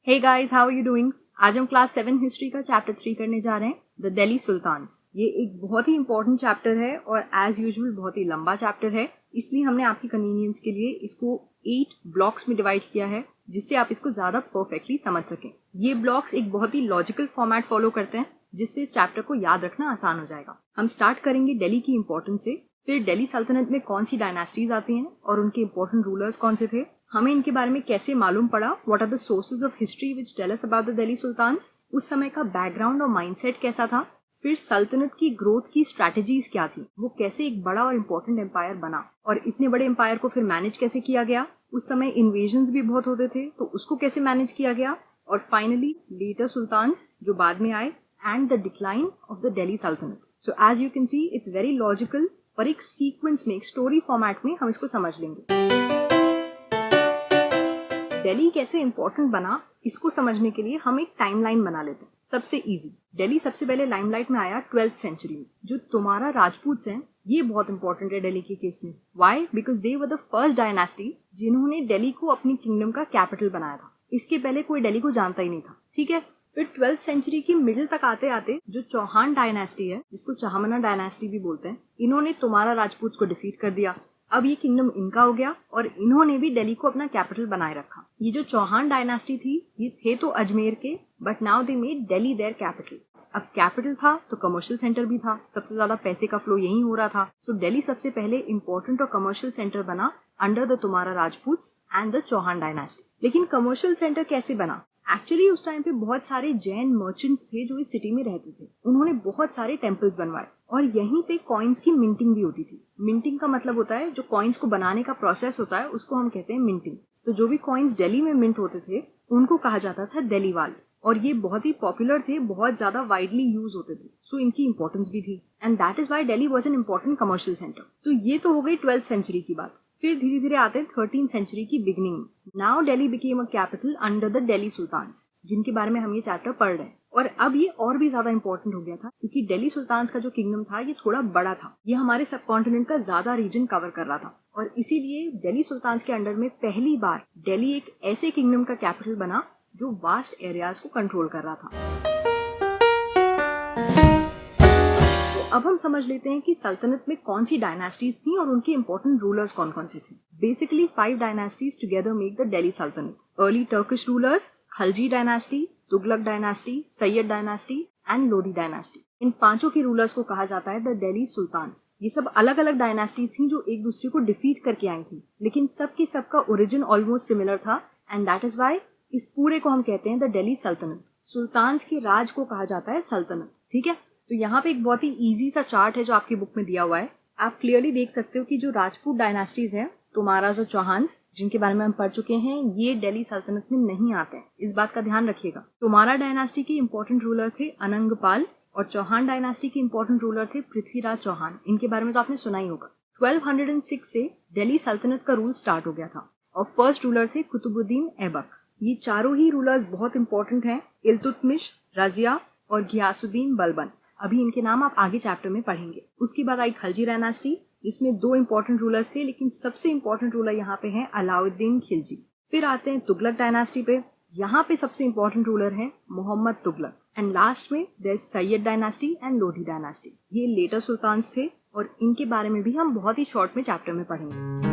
Hey guys, how are you doing? आज हम class 7 history का चैप्टर 3 करने जा रहे हैं, द दिल्ली सुल्तान्स। ये एक बहुत ही इंपॉर्टेंट चैप्टर है और एज यूजुअल बहुत ही लंबा चैप्टर है, इसलिए हमने आपकी कन्वीनियंस के लिए इसको 8 ब्लॉक्स में डिवाइड किया है, जिससे आप इसको ज्यादा परफेक्टली समझ सकें। ये ब्लॉक्स एक बहुत ही लॉजिकल फॉर्मेट फॉलो करते हैं, जिससे इस चैप्टर को याद रखना आसान हो जाएगा। हम स्टार्ट करेंगे दिल्ली की इंपॉर्टेंस से, फिर दिल्ली सल्तनत में कौन सी डायनास्टीज आती हैं और उनके इंपॉर्टेंट रूलर्स कौन से थे, हमें इनके बारे में कैसे मालूम पड़ा, what are the sources of history which tell us about the Delhi sultans, उस समय का बैकग्राउंड और माइंडसेट कैसा था, फिर सल्तनत की ग्रोथ की स्ट्रैटेजीज क्या थी, वो कैसे एक बड़ा और इम्पोर्टेंट एम्पायर बना और इतने बड़े एम्पायर को फिर मैनेज कैसे किया गया, उस समय इन्वेजन्स भी बहुत होते थे तो उसको कैसे मैनेज किया गया, और फाइनली लेटर सुल्तान्स जो बाद में आए and the decline of the Delhi सल्तनत। So as you can see it's very logical और एक सीक्वेंस में, एक स्टोरी फॉर्मेट में हम इसको समझ लेंगे। दिल्ली कैसे इंपॉर्टेंट बना, इसको समझने के लिए हम एक टाइमलाइन बना लेते हैं। सबसे इजी, दिल्ली सबसे पहले लाइमलाइट में आया 12th सेंचुरी में। जो तुम्हारा राजपूत हैं, ये बहुत इंपॉर्टेंट है दिल्ली के केस में। Why? Because they were the first dynasty जिन्होंने दिल्ली को अपनी किंगडम का कैपिटल बनाया था। इसके पहले कोई दिल्ली को जानता ही नहीं था। ठीक है, फिर 12th सेंचुरी की मिडिल तक आते आते जो चौहान डायनास्टी है, जिसको चाहमना डायनास्टी भी बोलते हैं, इन्होंने तुम्हारा राजपूत को डिफीट कर दिया। अब ये किंगडम इनका हो गया और इन्होंने भी दिल्ली को अपना कैपिटल बनाए रखा। ये जो चौहान डायनास्टी थी, ये थे तो अजमेर के, but now they made Delhi their capital. अब कैपिटल था तो कमर्शियल सेंटर भी था, सबसे ज्यादा पैसे का फ्लो यही हो रहा था। सो दिल्ली सबसे पहले इंपॉर्टेंट और कमर्शियल सेंटर बना under the Tomara Rajput and the Chauhan dynasty. लेकिन कमर्शियल सेंटर कैसे बना? एक्चुअली उस टाइम पे बहुत सारे जैन मर्चेंट्स थे जो इस सिटी में रहते थे। उन्होंने बहुत सारे टेम्पल्स बनवाए और यहीं पे कॉइन्स की मिंटिंग भी होती थी। मिंटिंग का मतलब होता है जो कॉइन्स को बनाने का प्रोसेस होता है, उसको हम कहते हैं मिंटिंग। तो जो भी कॉइन्स दिल्ली में मिंट होते थे उनको कहा जाता था दिल्लीवाल, और ये बहुत ही पॉपुलर थे, बहुत ज्यादा वाइडली यूज होते थे। सो इनकी इंपॉर्टेंस भी थी and that is why Delhi was an important commercial centre. तो ये तो हो गई 12th सेंचुरी की बात। फिर धीरे धीरे आते हैं 13th सेंचुरी की बिगनिंग में। Now Delhi became a capital under the Delhi sultans, जिनके बारे में हम ये चैप्टर पढ़ रहे हैं। और अब ये और भी ज्यादा इंपॉर्टेंट हो गया था, क्योंकि दिल्ली सुल्तान्स का जो किंगडम था ये थोड़ा बड़ा था। ये हमारे सब कॉन्टिनेंट का ज्यादा रीजन कवर कर रहा था, और इसीलिए दिल्ली सुल्तान्स के अंडर में पहली बार दिल्ली एक ऐसे किंगडम का कैपिटल बना जो वास्ट एरियाज को कंट्रोल कर रहा था। तो अब हम समझ लेते हैं कि सल्तनत में कौन सी डायनास्टीज थी और उनके इंपॉर्टेंट रूलर्स कौन कौन से थे। Basically 5 dynasties together make the Delhi सल्तनत। Early Turkish rulers, Khalji dynasty, Tughlaq dynasty, Sayyid dynasty and Lodhi dynasty. इन पांचों के रूलर्स को कहा जाता है द दिल्ली सुल्तान्स। ये सब अलग अलग डायनास्टीज थी जो एक दूसरे को डिफीट करके आई थी, लेकिन सबके सबका ओरिजिन ऑलमोस्ट सिमिलर था एंड दैट इज वाई इस पूरे को हम कहते हैं द दिल्ली सल्तनत। सुल्तान्स के राज को कहा जाता है सल्तनत। ठीक है, तो यहाँ पे एक बहुत ही इजी सा चार्ट है जो आपकी बुक में दिया हुआ है। आप क्लियरली देख सकते हो कि जो राजपूत डायनास्टीज हैं, तुम्हारा और चौहान्स, जिनके बारे में हम पढ़ चुके हैं, ये दिल्ली सल्तनत में नहीं आते हैं। इस बात का ध्यान रखिएगा। तुम्हारा डायनास्टी के इंपॉर्टेंट रूलर थे अनंगपाल और चौहान डायनास्टी के इंपॉर्टेंट रूलर थे पृथ्वीराज चौहान। इनके बारे में तो आपने सुना ही होगा। 1206 से दिल्ली सल्तनत का रूल स्टार्ट हो गया था और फर्स्ट रूलर थे कुतुबुद्दीन ऐबक। ये चारों ही रूलर्स बहुत इंपॉर्टेंट हैं, इल्तुतमिश, रजिया और घियासुद्दीन बलबन। अभी इनके नाम आप आगे चैप्टर में पढ़ेंगे। उसके बाद आई खलजी डायनास्टी, जिसमें 2 इंपॉर्टेंट रूलर्स थे, लेकिन सबसे इंपॉर्टेंट रूलर यहाँ पे है अलाउद्दीन खिलजी। फिर आते हैं तुगलक डायनास्टी पे। यहाँ पे सबसे इंपॉर्टेंट रूलर है मोहम्मद तुगलक। एंड लास्ट में there Sayyid dynasty and Lodhi dynasty. ये लेटर सुल्तान्स थे और इनके बारे में भी हम बहुत ही शॉर्ट में चैप्टर में पढ़ेंगे।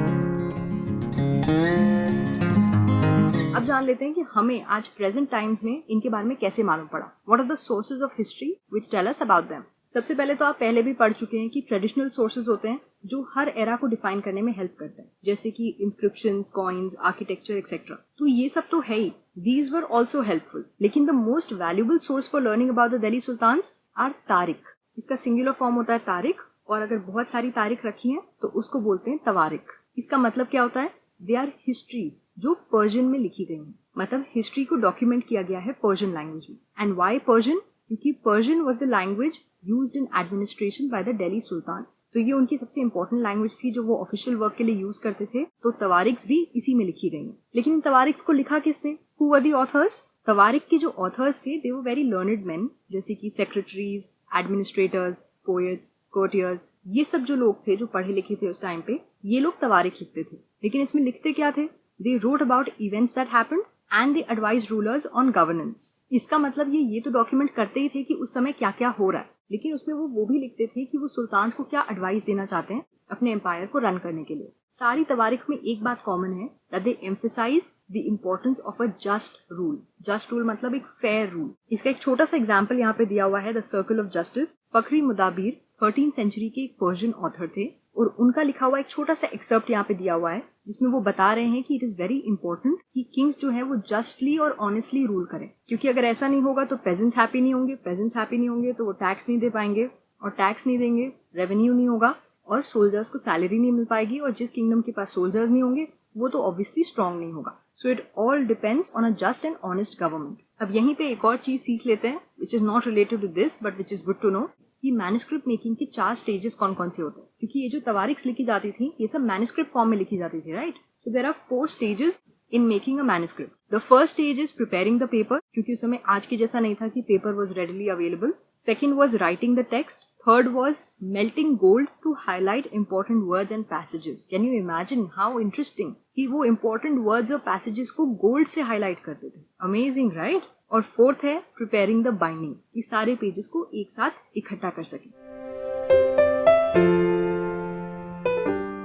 अब जान लेते हैं कि हमें आज प्रेजेंट टाइम्स में इनके बारे में कैसे मालूम पड़ा। What are the sources of history which tell us about them. सबसे पहले तो आप पहले भी पढ़ चुके हैं कि ट्रेडिशनल सोर्सेज होते हैं जो हर एरा को डिफाइन करने में हेल्प करते हैं, जैसे कि इंस्क्रिप्शंस, कॉइन्स, आर्किटेक्चर एक्सेट्रा। तो ये सब तो है ही, दीज वर ऑल्सो हेल्पफुल, लेकिन the most valuable source for learning about the Delhi sultans are tarikh. इसका सिंगुलर फॉर्म होता है तारिख, और अगर बहुत सारी तारीख रखी है तो उसको बोलते हैं तवारिख। इसका मतलब क्या होता है? दे आर हिस्ट्रीज जो पर्शियन में लिखी गई हैं, मतलब हिस्ट्री को डॉक्यूमेंट किया गया है पर्शियन लैंग्वेज में। And why Persian? क्योंकि Persian was the language used in administration by the Delhi sultans. तो ये उनकी सबसे इंपॉर्टेंट लैंग्वेज थी जो वो ऑफिशियल वर्क के लिए यूज करते थे। तो तवारिख्स भी इसी में लिखी गई हैं। लेकिन इन तवारिख्स को लिखा किसने? Who were the authors? तवारिख के जो ऑथर्स थे they were very learned men, जैसे कि सेक्रेटरीज, एडमिनिस्ट्रेटर्स, पोएट्स, कोर्टियर्स। ये सब जो लोग थे जो पढ़े लिखे थे उस टाइम पे, ये लोग तवारिख लिखते थे। लेकिन इसमें लिखते क्या थे? They wrote about events that happened and they advised rulers on governance. इसका मतलब ये तो डॉक्यूमेंट करते ही थे कि उस समय क्या क्या हो रहा है, लेकिन उसमें वो भी लिखते थे कि वो सुल्तान को क्या एडवाइस देना चाहते हैं अपने एम्पायर को रन करने के लिए। सारी तवारीख में एक बात कॉमन है, that they emphasise the importance of a just rule. Just rule मतलब एक फेयर रूल। इसका एक छोटा सा एग्जाम्पल यहाँ पे दिया हुआ है, the circle of justice. Fakhri Mudabbir 13th century के एक पर्शियन ऑथर थे और उनका लिखा हुआ एक छोटा सा एक्सर्प्ट यहाँ पे दिया हुआ है, जिसमें वो बता रहे हैं कि इट इज वेरी इंपॉर्टेंट कि किंग्स जो है वो जस्टली और ऑनेस्टली रूल करें, क्योंकि अगर ऐसा नहीं होगा तो पेजेंट्स हैप्पी नहीं होंगे, पेजेंट्स हैप्पी नहीं होंगे तो वो टैक्स नहीं दे पाएंगे, और टैक्स नहीं देंगे रेवेन्यू नहीं होगा, और सोल्जर्स को सैलरी नहीं मिल पाएगी, और जिस किंगडम के पास सोल्जर्स नहीं होंगे वो तो ऑब्वियसली स्ट्रांग नहीं होगा। So it all depends on a just and honest government. अब यहीं पे एक और चीज सीख लेते हैं, which is not related to this but which is good to know, कि मैन्युस्क्रिप्ट मेकिंग के 4 स्टेजेस कौन कौन से होते हैं, क्योंकि ये जो तवारीख लिखी जाती थी ये सब मैन्युस्क्रिप्ट फॉर्म में लिखी जाती थी, right. So there are 4 stages in making a manuscript. The first stage is preparing the paper, क्योंकि उस समय आज के जैसा नहीं था कि paper was readily available. Second was writing the text. Third was melting gold to highlight important words and passages. Can you imagine how interesting कि वो important words और passages को gold से highlight करते थे. Amazing, right? और fourth है preparing the binding, कि सारे pages को एक साथ इकट्ठा कर सकें।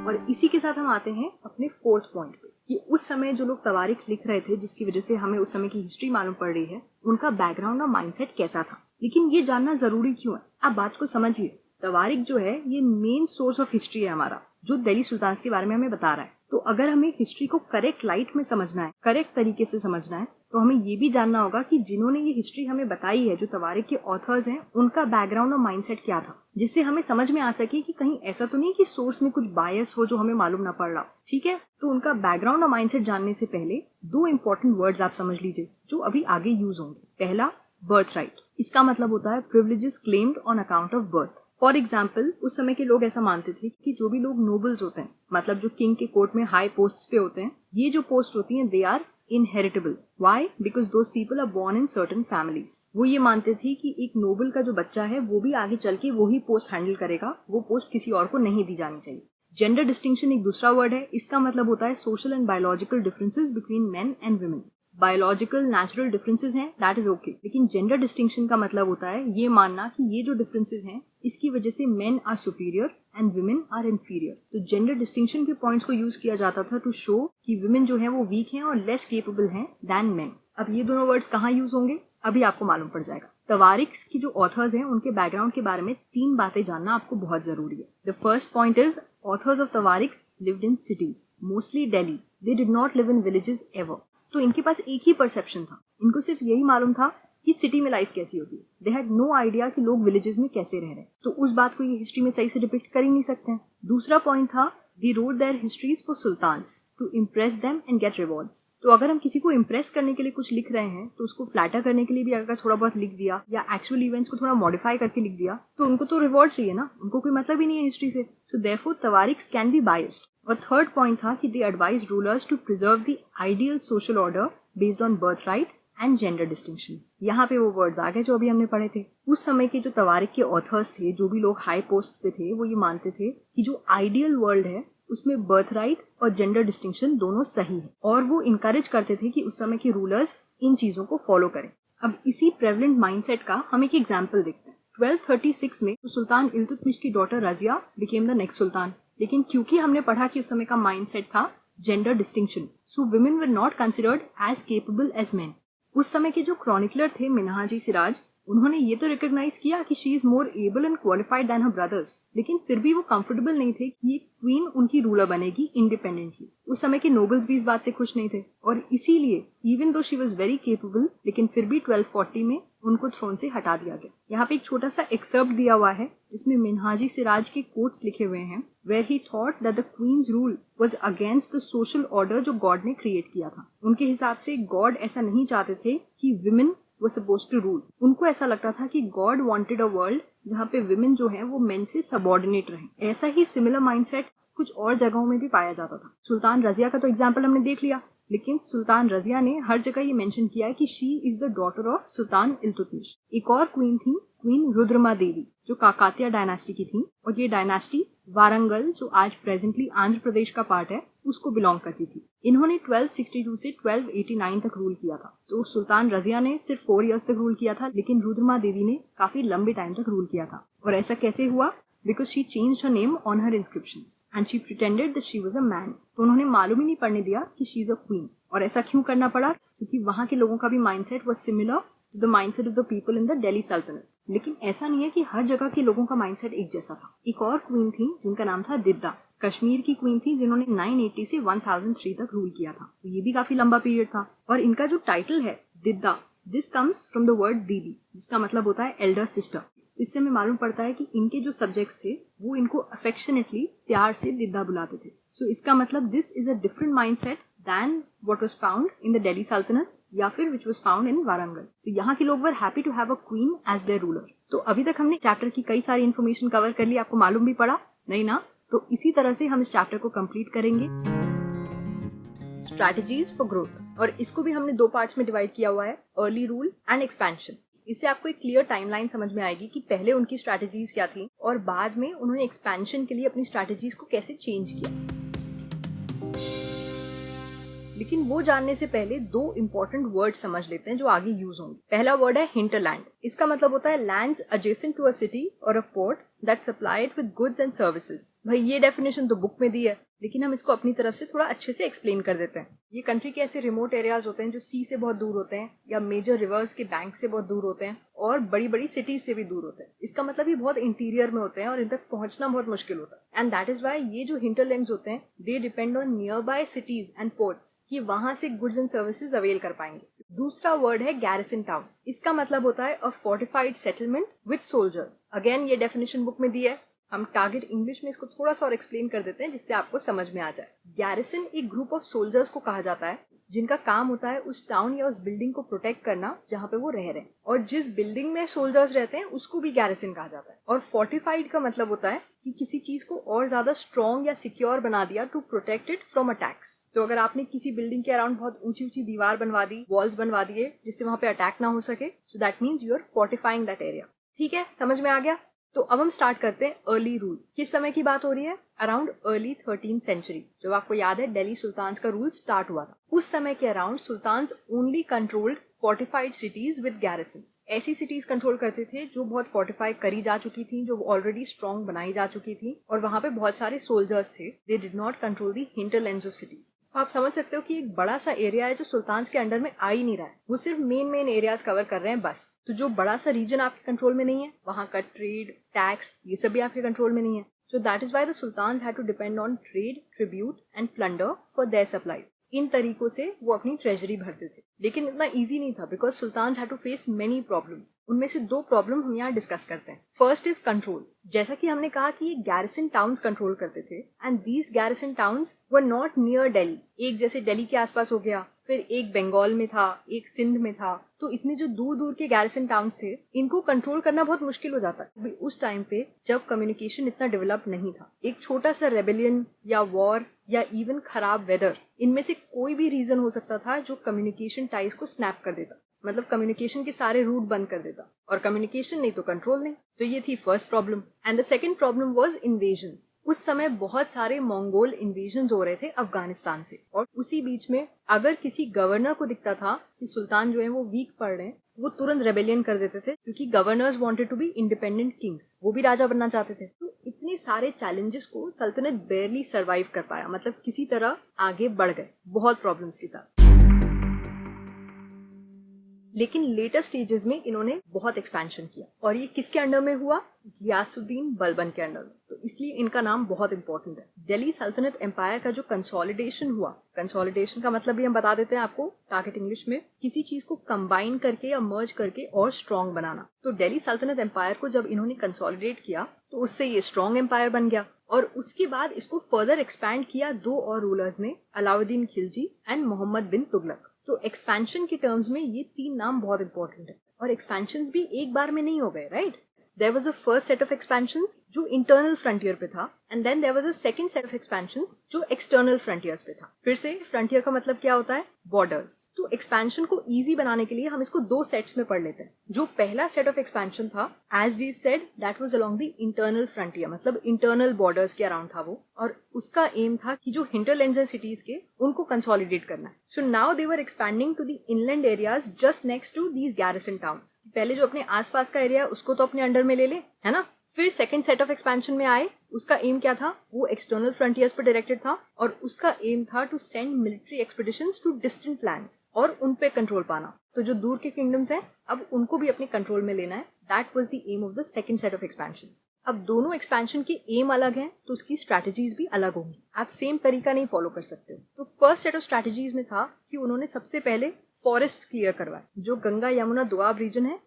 और इसी के साथ हम आते हैं अपने 4th पॉइंट पे, कि उस समय जो लोग तवारीख लिख रहे थे, जिसकी वजह से हमें उस समय की हिस्ट्री मालूम पड़ रही है, उनका बैकग्राउंड और माइंडसेट कैसा था। लेकिन ये जानना जरूरी क्यों है, आप बात को समझिए। तवारीख जो है ये मेन सोर्स ऑफ हिस्ट्री है हमारा, जो दिल्ली सुल्तान के बारे में हमें बता रहा है। तो अगर हमें हिस्ट्री को करेक्ट लाइट में समझना है, करेक्ट तरीके से समझना है, तो हमें ये भी जानना होगा कि जिन्होंने ये हिस्ट्री हमें बताई है, जो तवारीख के ऑथर्स हैं, उनका बैकग्राउंड और माइंडसेट क्या था, जिससे हमें समझ में आ सके कि कहीं ऐसा तो नहीं कि सोर्स में कुछ बायस हो जो हमें मालूम ना पड़ रहा। ठीक है, तो उनका बैकग्राउंड और माइंडसेट जानने से पहले 2 इंपॉर्टेंट वर्ड्स आप समझ लीजिए जो अभी आगे यूज होंगे। पहला, बर्थ राइट। इसका मतलब होता है privileges claimed on account of birth. For example, उस समय के लोग ऐसा मानते थे कि जो भी लोग नोबल्स होते हैं, मतलब जो किंग के कोर्ट में हाई पोस्ट पे होते हैं, ये जो पोस्ट होती हैं, they are inheritable. Why? Because those people are born in certain families. वो ये मानते थे कि एक नोबल का जो बच्चा है वो भी आगे चल के वही पोस्ट हैंडल करेगा, वो पोस्ट किसी और को नहीं दी जानी चाहिए। जेंडर डिस्टिंक्शन एक दूसरा वर्ड है। इसका मतलब होता है social and biological differences between main and women. Biological natural differences हैं, दैट इज ओके, लेकिन जेंडर डिस्टिंक्शन का मतलब होता है ये मानना कि ये जो डिफरेंसेस हैं इसकी वजह से men are superior and women are inferior. तो जेंडर डिस्टिंक्शन के पॉइंट्स को यूज किया जाता था टू शो कि वुमेन जो है वो वीक हैं और लेस केपेबल हैं दैन मेन। अब ये दोनों वर्ड्स कहाँ यूज होंगे अभी आपको मालूम पड़ जाएगा। तवारीख की जो ऑथर्स हैं उनके बैकग्राउंड के बारे में 3 बातें जानना आपको बहुत जरूरी है। The first point is authors of तवारीख lived in cities, mostly Delhi. They did not live in villages ever. तो इनके पास एक ही परसेप्शन था, इनको सिर्फ यही मालूम था कि सिटी में लाइफ कैसी होती है। दे हैड नो आइडिया कि लोग विलेजेस में कैसे रह रहे हैं। तो उस बात को ये हिस्ट्री में सही से डिपिक्ट कर ही नहीं सकते हैं। दूसरा पॉइंट था, they wrote their histories for sultans to impress them and get rewards. तो अगर हम किसी को इम्प्रेस करने के लिए कुछ लिख रहे हैं तो उसको फ्लैटर करने के लिए भी अगर थोड़ा बहुत लिख दिया या एक्चुअल इवेंट्स को थोड़ा मॉडिफाई करके लिख दिया तो उनको तो रिवॉर्ड चाहिए ना, उनको कोई मतलब ही नहीं है हिस्ट्री से। सो देयरफॉर तवारीख कैन बी बायस्ड। और थर्ड पॉइंट था कि they advise rulers to preserve the ideal social order based on birth right and gender distinction. यहाँ पे वो वर्ड्स आ गए जो अभी हमने पढ़े थे। उस समय के जो तवारीख के ऑथर्स थे, जो भी लोग हाई पोस्ट पे थे, वो ये मानते थे कि जो आइडियल वर्ल्ड है उसमें बर्थ राइट और जेंडर डिस्टिंक्शन दोनों सही है, और वो इनकरेज करते थे कि उस समय के रूलर्स इन चीजों को फॉलो करें। अब इसी प्रेवलेंट माइंडसेट का हम एक एग्जाम्पल देखते हैं। 1236 में सुल्तान इल्तुतमिश की daughter Razia became the next sultan. लेकिन क्योंकि हमने पढ़ा कि उस समय का माइंडसेट था gender distinction, so women were not considered as capable as men. उस समय के जो क्रॉनिकलर थे मिन्हाजी सिराज, उन्होंने ये तो रिकॉग्नाइज किया कि she is more able and qualified than her brothers, लेकिन फिर भी वो कंफर्टेबल नहीं थे कि ये क्वीन उनकी रूलर बनेगी इंडिपेंडेंटली। उस समय के नोबल्स भी इस बात से खुश नहीं थे, और इसीलिए even though she was very capable, लेकिन फिर भी 1240 में उनको थ्रोन से हटा दिया गया। यहाँ पे एक छोटा सा एक्सर्प्ट दिया हुआ है जिसमें मिन्हाजी सिराज के कोट्स लिखे हुए हैं, where he thought that the queen's rule was against the social order जो गॉड ने क्रिएट किया था। उनके हिसाब से गॉड ऐसा नहीं चाहते थे कि women were supposed to rule। उनको ऐसा लगता था कि गॉड वांटेड अ वर्ल्ड जहाँ पे विमेन जो है वो मेन से सबऑर्डिनेट रहे। ऐसा ही सिमिलर माइंडसेट कुछ और जगहों में भी पाया जाता था। सुल्तान रजिया का तो एग्जाम्पल हमने देख लिया, लेकिन सुल्तान रजिया ने हर जगह ये मेंशन किया है कि she is the daughter of sultan Iltutmish. एक और क्वीन थी, क्वीन रुद्रमा देवी, जो काकातिया डायनास्टी की थी, और ये डायनास्टी वारंगल, जो आज प्रेजेंटली आंध्र प्रदेश का पार्ट है, उसको बिलोंग करती थी। इन्होंने 1262 से 1289 तक रूल किया था। तो सुल्तान रजिया ने सिर्फ 4 इयर्स तक रूल किया था, लेकिन रुद्रमा देवी ने काफी लंबे टाइम तक रूल किया था। और ऐसा कैसे हुआ? Because she changed her name on her inscriptions and she pretended that she was a man. तो उन्होंने मालूम ही नहीं पड़ने दिया कि शी इज अ क्वीन। और ऐसा क्यों करना पड़ा? क्योंकि वहां के लोगों का भी mindset was similar to the mindset of the people in the Delhi Sultanat. लेकिन ऐसा नहीं है कि हर जगह के लोगों का माइंडसेट एक जैसा था। एक और क्वीन थी जिनका नाम था दिद्दा, कश्मीर की क्वीन थी, जिन्होंने 980 से 1003 तक रूल किया था। तो ये भी काफी लंबा पीरियड था। और इनका जो टाइटल है Didda, this comes from the word दीदी, जिसका मतलब होता है एल्डर सिस्टर। इससे हमें मालूम पड़ता है कि इनके जो सब्जेक्ट्स थे वो इनको अफेक्शनेटली प्यार से दिद्दा बुलाते थे। सो इसका मतलब this is a different mindset than what was found in the Delhi Sultanat या फिर which was found in Warangal. तो यहाँ के लोग were happy to have a queen as their ruler. तो अभी तक हमने चैप्टर की कई सारी इन्फॉर्मेशन कवर कर ली। आपको मालूम भी पड़ा नहीं ना? तो इसी तरह से हम इस चैप्टर को कंप्लीट करेंगे। स्ट्रैटेजीज फॉर ग्रोथ, और इसको भी हमने 2 पार्ट्स में डिवाइड किया हुआ है, अर्ली रूल एंड एक्सपेंशन। इससे आपको एक क्लियर टाइमलाइन समझ में आएगी कि पहले उनकी स्ट्रैटेजीज क्या थी और बाद में उन्होंने एक्सपेंशन के लिए अपनी स्ट्रैटेजीज को कैसे चेंज किया। लेकिन वो जानने से पहले 2 इंपॉर्टेंट वर्ड समझ लेते हैं जो आगे यूज होंगे। पहला वर्ड है हिंटरलैंड। इसका मतलब होता है lands adjacent to a city और a port that supplied with goods and services. भाई ये डेफिनेशन तो बुक में दी है, लेकिन हम इसको अपनी तरफ से थोड़ा अच्छे से एक्सप्लेन कर देते हैं। ये कंट्री के ऐसे रिमोट एरियाज होते हैं जो सी से बहुत दूर होते हैं या मेजर रिवर्स के बैंक से बहुत दूर होते हैं और बड़ी बड़ी सिटीज से भी दूर होते हैं। इसका मतलब ये बहुत इंटीरियर में होते हैं और इन तक पहुंचना बहुत मुश्किल होता है। एंड दैट इज वाई ये जो हिंटरलैंड्स होते हैं they depend on near by cities and ports कि वहां से गुड्स एंड सर्विसेज अवेल कर पाएंगे। दूसरा वर्ड है गैरिसन टाउन। इसका मतलब होता है a fortified settlement with soldiers. Again ये डेफिनेशन बुक में दी है। हम टारगेट इंग्लिश में इसको थोड़ा सा और एक्सप्लेन कर देते हैं जिससे आपको समझ में आ जाए। गैरिसन एक ग्रुप ऑफ सोल्जर्स को कहा जाता है जिनका काम होता है उस टाउन या उस बिल्डिंग को प्रोटेक्ट करना जहाँ पे वो रह रहे हैं। और जिस बिल्डिंग में सोल्जर्स रहते हैं उसको भी गैरिसन कहा जाता है। और फोर्टिफाइड का मतलब होता है कि किसी चीज को और ज्यादा स्ट्रॉन्ग या सिक्योर बना दिया to protect it from attacks. तो अगर आपने किसी बिल्डिंग के अराउंड बहुत ऊंची ऊंची दीवार बनवा दी, वॉल्स बनवा दिए जिससे वहां पे अटैक ना हो सके, so that means you are fortifying that area. ठीक है, समझ में आ गया? तो अब हम स्टार्ट करते हैं अर्ली रूल। किस समय की बात हो रही है? Around early 13th century. जब आपको याद है दिल्ली सुल्तान्स का रूल स्टार्ट हुआ था, उस समय के around sultans only controlled fortified cities with garrisons. ऐसी सिटीज कंट्रोल करते थे जो बहुत फोर्टिफाई करी जा चुकी थी, जो ऑलरेडी स्ट्रॉन्ग बनाई जा चुकी थी और वहां पे बहुत सारे सोल्जर्स थे। दे did not control the hinterlands of cities. आप समझ सकते हो कि एक बड़ा सा एरिया है जो सुल्तान्स के अंडर में आ ही नहीं रहा है, वो सिर्फ मेन एरियाज कवर कर रहे हैं बस। तो जो बड़ा सा रीजन आपके कंट्रोल में नहीं है, वहां का ट्रेड, टैक्स, ये सब भी आपके कंट्रोल में नहीं है। So that is why the sultans had to depend on trade, tribute and plunder for their supplies. इन तरीकों से वो अपनी ट्रेजरी भरते थे। लेकिन इतना इजी नहीं था because sultans had to face many problems. उनमें से 2 प्रॉब्लम हम यहाँ डिस्कस करते हैं। First is control. जैसा कि हमने कहा कि ये गैरिसन टाउन्स कंट्रोल करते थे and these garrison towns were not near Delhi. एक जैसे दिल्ली के आसपास हो गया, फिर एक बंगाल में था, एक सिंध में था। तो इतने जो दूर दूर के गैरिसन टाउन्स थे, इनको कंट्रोल करना बहुत मुश्किल हो जाता है उस टाइम पे जब कम्युनिकेशन इतना डेवलप नहीं था। एक छोटा सा रेबेलियन या वॉर या इवन खराब वेदर, इनमें से कोई भी रीजन हो सकता था जो कम्युनिकेशन टाइज को स्नैप कर देता, मतलब कम्युनिकेशन के सारे रूट बंद कर देता। और कम्युनिकेशन नहीं तो कंट्रोल नहीं। तो ये थी first problem. And the second problem was invasions. उस समय बहुत सारे मंगोल इन्वेजन्स हो रहे थे अफगानिस्तान से, और उसी बीच में अगर किसी गवर्नर को दिखता था कि सुल्तान जो है वो वीक पड़ रहे हैं, वो तुरंत रेबेलियन कर देते थे, क्योंकि governors wanted to be independent kings. वो भी राजा बनना चाहते थे। तो इतने सारे चैलेंजेस को सल्तनत बेयरली सर्वाइव कर पाया, मतलब किसी तरह आगे बढ़ गए बहुत प्रॉब्लम्स के साथ। लेकिन लेटर स्टेजेस में इन्होंने बहुत एक्सपेंशन किया, और ये किसके अंडर में हुआ? गियासुद्दीन बलबन के अंडर में। तो इसलिए इनका नाम बहुत इंपॉर्टेंट है। दिल्ली सल्तनत एम्पायर का जो कंसोलिडेशन हुआ, कंसोलिडेशन का मतलब भी हम बता देते हैं आपको टारगेट इंग्लिश में, किसी चीज को कंबाइन करके या मर्ज करके और स्ट्रॉन्ग बनाना। तो दिल्ली सल्तनत एम्पायर को जब इन्होंने कंसोलिडेट किया तो उससे ये स्ट्रॉन्ग एम्पायर बन गया। और उसके बाद इसको फर्दर एक्सपैंड किया 2 और रूलर्स ने, अलाउद्दीन खिलजी एंड मोहम्मद बिन तुगलक। तो एक्सपेंशन के टर्म्स में ये 3 नाम बहुत इंपॉर्टेंट है। और एक्सपेंशन भी एक बार में नहीं हो गए, right? There was a first set of expansions जो इंटरनल फ्रंटियर पे था, and then there was a second set of expansions जो एक्सटर्नल फ्रंटियर्स पे था। फिर से फ्रंटियर का मतलब क्या होता है? बॉर्डर्स। तो एक्सपेंशन को इजी बनाने के लिए हम इसको दो सेट्स में पढ़ लेते हैं। जो पहला सेट ऑफ एक्सपेंशन था, as we said, that was along the internal frontier, मतलब इंटरनल बॉर्डर्स के अराउंड था वो, और उसका एम था कि जो हिंटरलैंड्स है सिटीज के, उनको कंसोलिडेट करना है। So now they were expanding to the inland areas just next to these garrison towns. पहले जो अपने आसपास का एरिया उसको तो अपने अंडर में ले ले, है ना। फिर सेकंड सेट ऑफ एक्सपेंशन में आए, उसका एम क्या था? वो एक्सटर्नल फ्रंटियर्स पर डायरेक्टेड था, और उसका एम था to send military expeditions to distant lands और उन पे कंट्रोल पाना। तो जो दूर के किंगडम्स हैं, अब उनको भी अपने कंट्रोल में लेना है। That was the aim of the second set of expansions. अब दोनों एक्सपेंशन के एम अलग हैं, तो उसकी स्ट्रैटेजीज भी अलग होंगी। आप सेम तरीका नहीं फॉलो कर सकते हो। तो फर्स्ट सेट ऑफ स्ट्रैटेजीज में था कि उन्होंने सबसे पहले फॉरेस्ट क्लियर करवाए। जो गंगा यमुना दोआब रीजन है,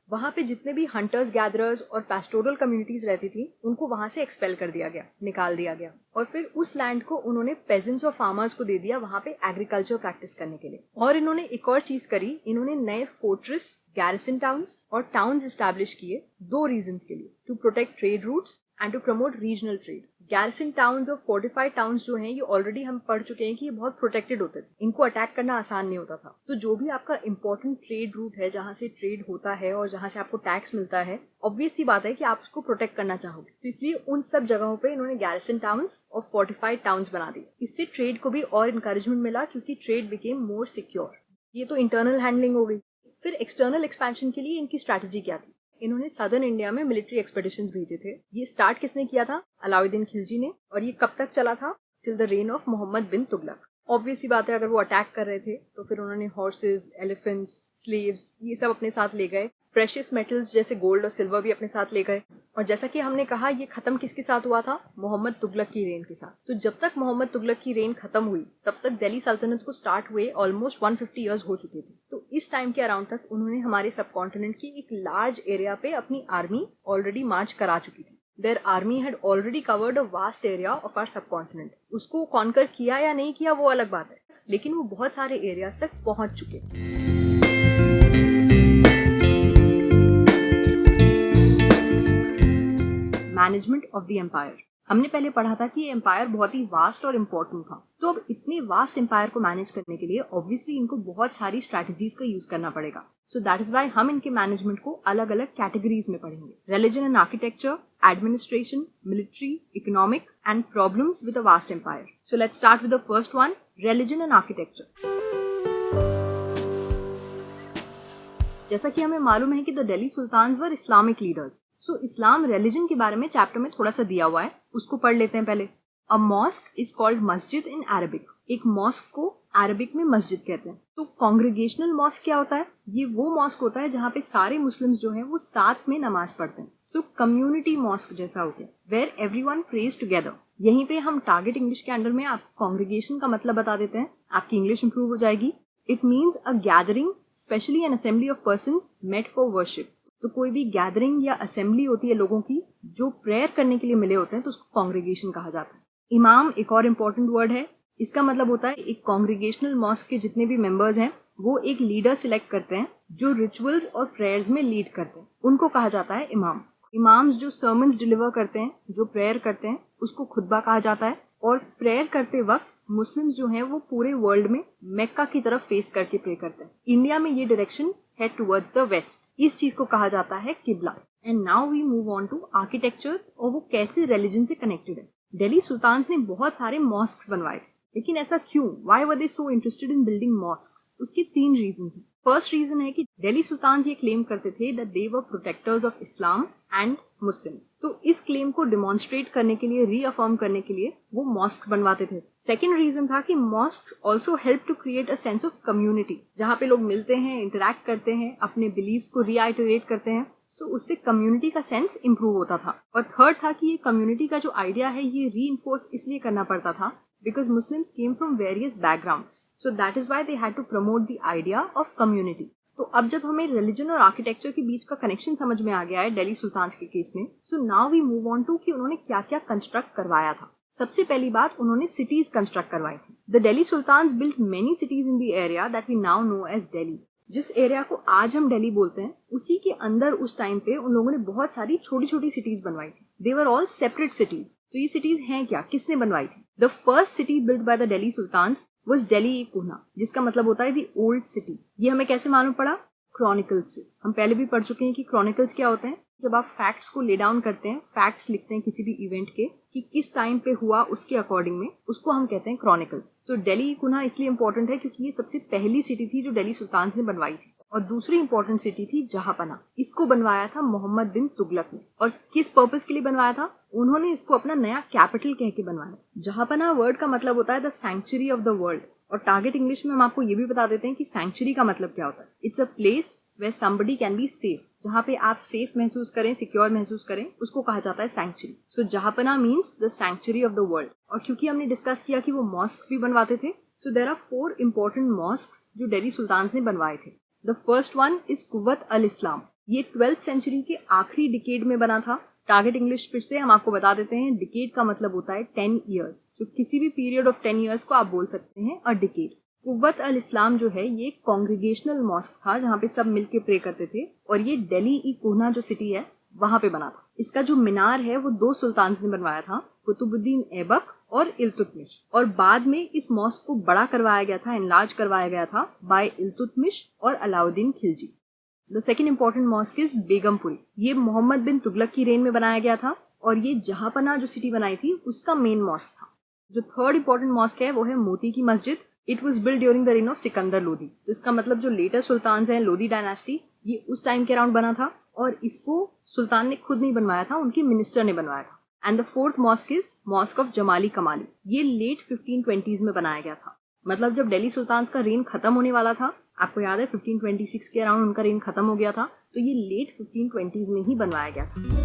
वहां पे जितने भी हंटर्स गैदरर्स और पैस्टोरल कम्युनिटीज रहती थी, उनको वहां से एक्सपेल कर दिया गया, निकाल दिया गया। और फिर उस लैंड को उन्होंने पेजेंट्स और फार्मर्स को दे दिया वहां पे एग्रीकल्चर प्रैक्टिस करने के लिए। और इन्होंने एक और चीज करी, इन्होंने नए फोर्ट्रेस, गैरिसन टाउन्स और टाउन्स एस्टैब्लिश किए दो रीजंस के लिए, to protect trade routes and to promote regional trade. Garrison towns और फोर्टिफाइड टाउन्स जो हैं, ये ऑलरेडी हम पढ़ चुके हैं कि ये बहुत प्रोटेक्टेड होते थे, इनको अटैक करना आसान नहीं होता था। तो जो भी आपका इंपॉर्टेंट ट्रेड रूट है, जहां से ट्रेड होता है और जहां से आपको टैक्स मिलता है, ऑब्वियस सी बात है कि आप उसको प्रोटेक्ट करना चाहोगे। तो इसलिए उन सब जगहों पे इन्होंने गैरिसन टाउन्स और फोर्टिफाइड टाउन्स बना दिए। इससे ट्रेड को भी और इंकरेजमेंट मिला, क्योंकि ट्रेड बिकेम मोर सिक्योर। ये तो इंटरनल हैंडलिंग हो गई। फिर एक्सटर्नल एक्सपेंशन के लिए इनकी स्ट्रैटेजी क्या थी? इन्होंने सदर्न इंडिया में मिलिट्री एक्सपेडिशंस भेजे थे। ये स्टार्ट किसने किया था? अलाउद्दीन खिलजी ने। और ये कब तक चला था? Till the reign of Mohammad bin Tughlaq. Obvious सी बात है, अगर वो अटैक कर रहे थे तो फिर उन्होंने हॉर्सेस, एलिफेंट्स, स्लेव्स, ये सब अपने साथ ले गए। प्रेशियस मेटल्स जैसे गोल्ड और सिल्वर भी अपने साथ ले गए। और जैसा कि हमने कहा, ये खत्म किसके साथ हुआ था? मोहम्मद तुगलक की रेन के साथ। तो जब तक मोहम्मद तुगलक की रेन खत्म हुई, तब तक दिल्ली सल्तनत को स्टार्ट हुए ऑलमोस्ट 150 ईयर्स हो चुके थे। तो इस टाइम के अराउंड तक उन्होंने हमारे सब कॉन्टिनेंट की एक लार्ज एरिया पे अपनी आर्मी ऑलरेडी मार्च करा चुकी थी। Their army had already covered a vast area of our subcontinent. उसको कॉन्कर किया या नहीं किया वो अलग बात है, लेकिन वो बहुत सारे एरियाज तक पहुंच चुके थे। Management of the empire. हमने पहले पढ़ा था कि ये एम्पायर बहुत ही वास्ट और इम्पोर्टेंट था। तो अब इतने वास्ट एम्पायर को मैनेज करने के लिए ऑब्वियसली इनको बहुत सारी स्ट्रैटेजीज का यूज करना पड़ेगा। सो दैट इज वाई हम इनके मैनेजमेंट को अलग अलग कैटेगरीज में पढ़ेंगे। Religion and architecture, administration, military, economic and problems with a vast empire. So let's start with the first one, religion and architecture. जैसा कि हमें मालूम है कि the Delhi sultans were Islamic leaders. So Islam religion के बारे में चैप्टर में थोड़ा सा दिया हुआ है, उसको पढ़ लेते हैं पहले। अ मॉस्क इज कॉल्ड मस्जिद इन अरबिक। एक मॉस्क को अरबिक में मस्जिद कहते हैं। तो कॉन्ग्रीगेशनल मॉस्क क्या होता है? ये वो मॉस्क होता है जहाँ पे सारे मुस्लिम्स जो हैं वो साथ में नमाज पढ़ते हैं। सो कम्युनिटी मॉस्क जैसा हो गया, वेयर एवरीवन प्रेज टुगेदर। यहीं पे हम टारगेट इंग्लिश के अंडर में आप कॉन्ग्रीगेशन का मतलब बता देते हैं, आपकी इंग्लिश इंप्रूव हो जाएगी। It means a gathering, especially an assembly of persons met for worship. तो कोई भी गैदरिंग या असेंबली होती है लोगों की जो प्रेयर करने के लिए मिले होते हैं, तो उसको कॉन्ग्रीगेशन कहा जाता है। इमाम एक और इम्पोर्टेंट वर्ड है। इसका मतलब होता है एक कॉन्ग्रीगेशनल मॉस्क के जितने भी मेंबर्स हैं वो एक लीडर सिलेक्ट करते हैं जो रिचुअल्स और प्रेयर्स में लीड करते हैं, उनको कहा जाता है इमाम। इमाम्स जो सर्मन्स डिलीवर करते हैं, जो प्रेयर करते हैं, उसको खुतबा कहा जाता है। और प्रेयर करते वक्त मुस्लिम्स जो हैं वो पूरे वर्ल्ड में मक्का की तरफ फेस करके प्रे करते हैं। इंडिया में ये डायरेक्शन है टुवर्ड्स द वेस्ट। इस चीज को कहा जाता है किबला। And now we move on to architecture, और वो कैसे रिलीजन से कनेक्टेड है। दिल्ली सुल्तान्स ने बहुत सारे मॉस्क्स बनवाए, लेकिन ऐसा क्यों? Why were they so interested in building mosques? उसके 3 रीजन हैं। फर्स्ट रीजन है कि दिल्ली सुल्तान्स ये क्लेम करते थे that they were protectors of Islam and Muslims. तो इस क्लेम को डिमॉन्स्ट्रेट करने के लिए, रीअफर्म करने के लिए वो मॉस्क बनवाते थे। सेकेंड रीजन था कि mosques also help to create a sense of community, जहाँ पे लोग मिलते हैं, इंटरैक्ट करते हैं, अपने बिलीव्स को रीआइटरेट करते हैं। सो उससे कम्युनिटी का सेंस इंप्रूव होता था। और थर्ड था कि ये कम्युनिटी का जो आइडिया है ये रीइंफोर्स इसलिए करना पड़ता था because Muslims came from various backgrounds. So that is why they had to promote the idea of community. तो अब जब हमें रिलीजन और आर्किटेक्चर के बीच का कनेक्शन समझ में आ गया है दिल्ली सुल्तान्स के केस में, so now we move on to कि उन्होंने क्या क्या कंस्ट्रक्ट करवाया था। सबसे पहली बात, उन्होंने सिटीज कंस्ट्रक्ट करवाई थी। The Delhi sultans built many cities in the area that we now know as Delhi. जिस एरिया को आज हम दिल्ली बोलते हैं, उसी के अंदर उस टाइम पे उन लोगों ने बहुत सारी छोटी छोटी सिटीज बनवाई थी। They were all separate cities. तो ये सिटीज हैं क्या, किसने बनवाई थी? The first city build by the Delhi sultans was Delhi Kuhna, जिसका मतलब होता है द ओल्ड सिटी। ये हमें कैसे मालूम पड़ा? क्रॉनिकल्स से। हम पहले भी पढ़ चुके हैं कि क्रॉनिकल्स क्या होते हैं। जब आप फैक्ट्स को ले डाउन करते हैं, फैक्ट्स लिखते हैं किसी भी इवेंट के कि किस टाइम पे हुआ उसके अकॉर्डिंग में, उसको हम कहते हैं क्रॉनिकल्स। तो दिल्ली कुन्हा इसलिए इंपॉर्टेंट है क्योंकि ये सबसे पहली सिटी थी जो दिल्ली सुल्तान्स ने बनवाई थी। और दूसरी इंपॉर्टेंट सिटी थी जहांपना। इसको बनवाया था मोहम्मद बिन तुगलक ने। और किस पर्पस के लिए बनवाया था? उन्होंने इसको अपना नया कैपिटल कह के बनवाया। जहांपना वर्ड का मतलब होता है the sanctuary of the world. और टारगेट इंग्लिश में हम आपको ये भी बता देते हैं कि सैंक्चुरी का मतलब क्या होता है। It's a place where somebody can be safe, जहाँ पे आप सेफ महसूस करें, सिक्योर महसूस करें, उसको कहा जाता है sanctuary. So Jahanpanah means the sanctuary of the world. और क्योंकि हमने डिस्कस किया कि वो मॉस्क भी बनवाते थे, so there are 4 important mosque जो दिल्ली सुल्तान्स ने बनवाए थे। The first one is Quwwat al Islam. ये 12th सेंचुरी के आखिरी डिकेड में बना था। टारगेट इंग्लिश फिर से हम आपको बता देते हैं, डिकेड का मतलब होता है 10 ईयर्स। तो किसी भी पीरियड ऑफ 10 ईयर्स को आप बोल सकते हैं अ डिकेड। कुव्वत अल इस्लाम जो है ये कॉन्ग्रीगेशनल मॉस्क था जहाँ पे सब मिलके प्रे करते थे। और ये दिल्ली ई कुन्हा जो सिटी है वहां पे बना था। इसका जो मीनार है वो 2 सुल्तान ने बनवाया था, कुतुबुद्दीन ऐबक और इल्तुतमिश। और बाद में इस मॉस्क को बड़ा करवाया गया था, एनलार्ज करवाया गया था बाय इल्तुतमिश और Alauddin Khilji. The second important mask is Begampuri. ये मोहम्मद बिन तुगलक की रेन में बनाया गया था और ये जहांपना जो सिटी बनाई थी उसका मेन मॉस्क था। जो थर्ड इंपॉर्टेंट मॉस्क है वो है मोती की मस्जिद। It was build during the reign of Sikandar Lodhi. तो इसका मतलब जो लेटर सुल्तान हैं, लोधी डायनास्टी, ये उस टाइम के अराउंड बना था। और इसको सुल्तान ने खुद नहीं बनवाया था, उनके मिनिस्टर ने बनवाया था। And the fourth mosque is mosque of Jamali Kamali. ये लेट 1520s में बनाया गया था। मतलब जब दिल्ली सुल्तान्स का रेन खत्म होने वाला था, आपको याद है 1526 के अराउंड उनका रेन खत्म हो गया था, तो ये लेट 1520s में ही बनवाया गया था।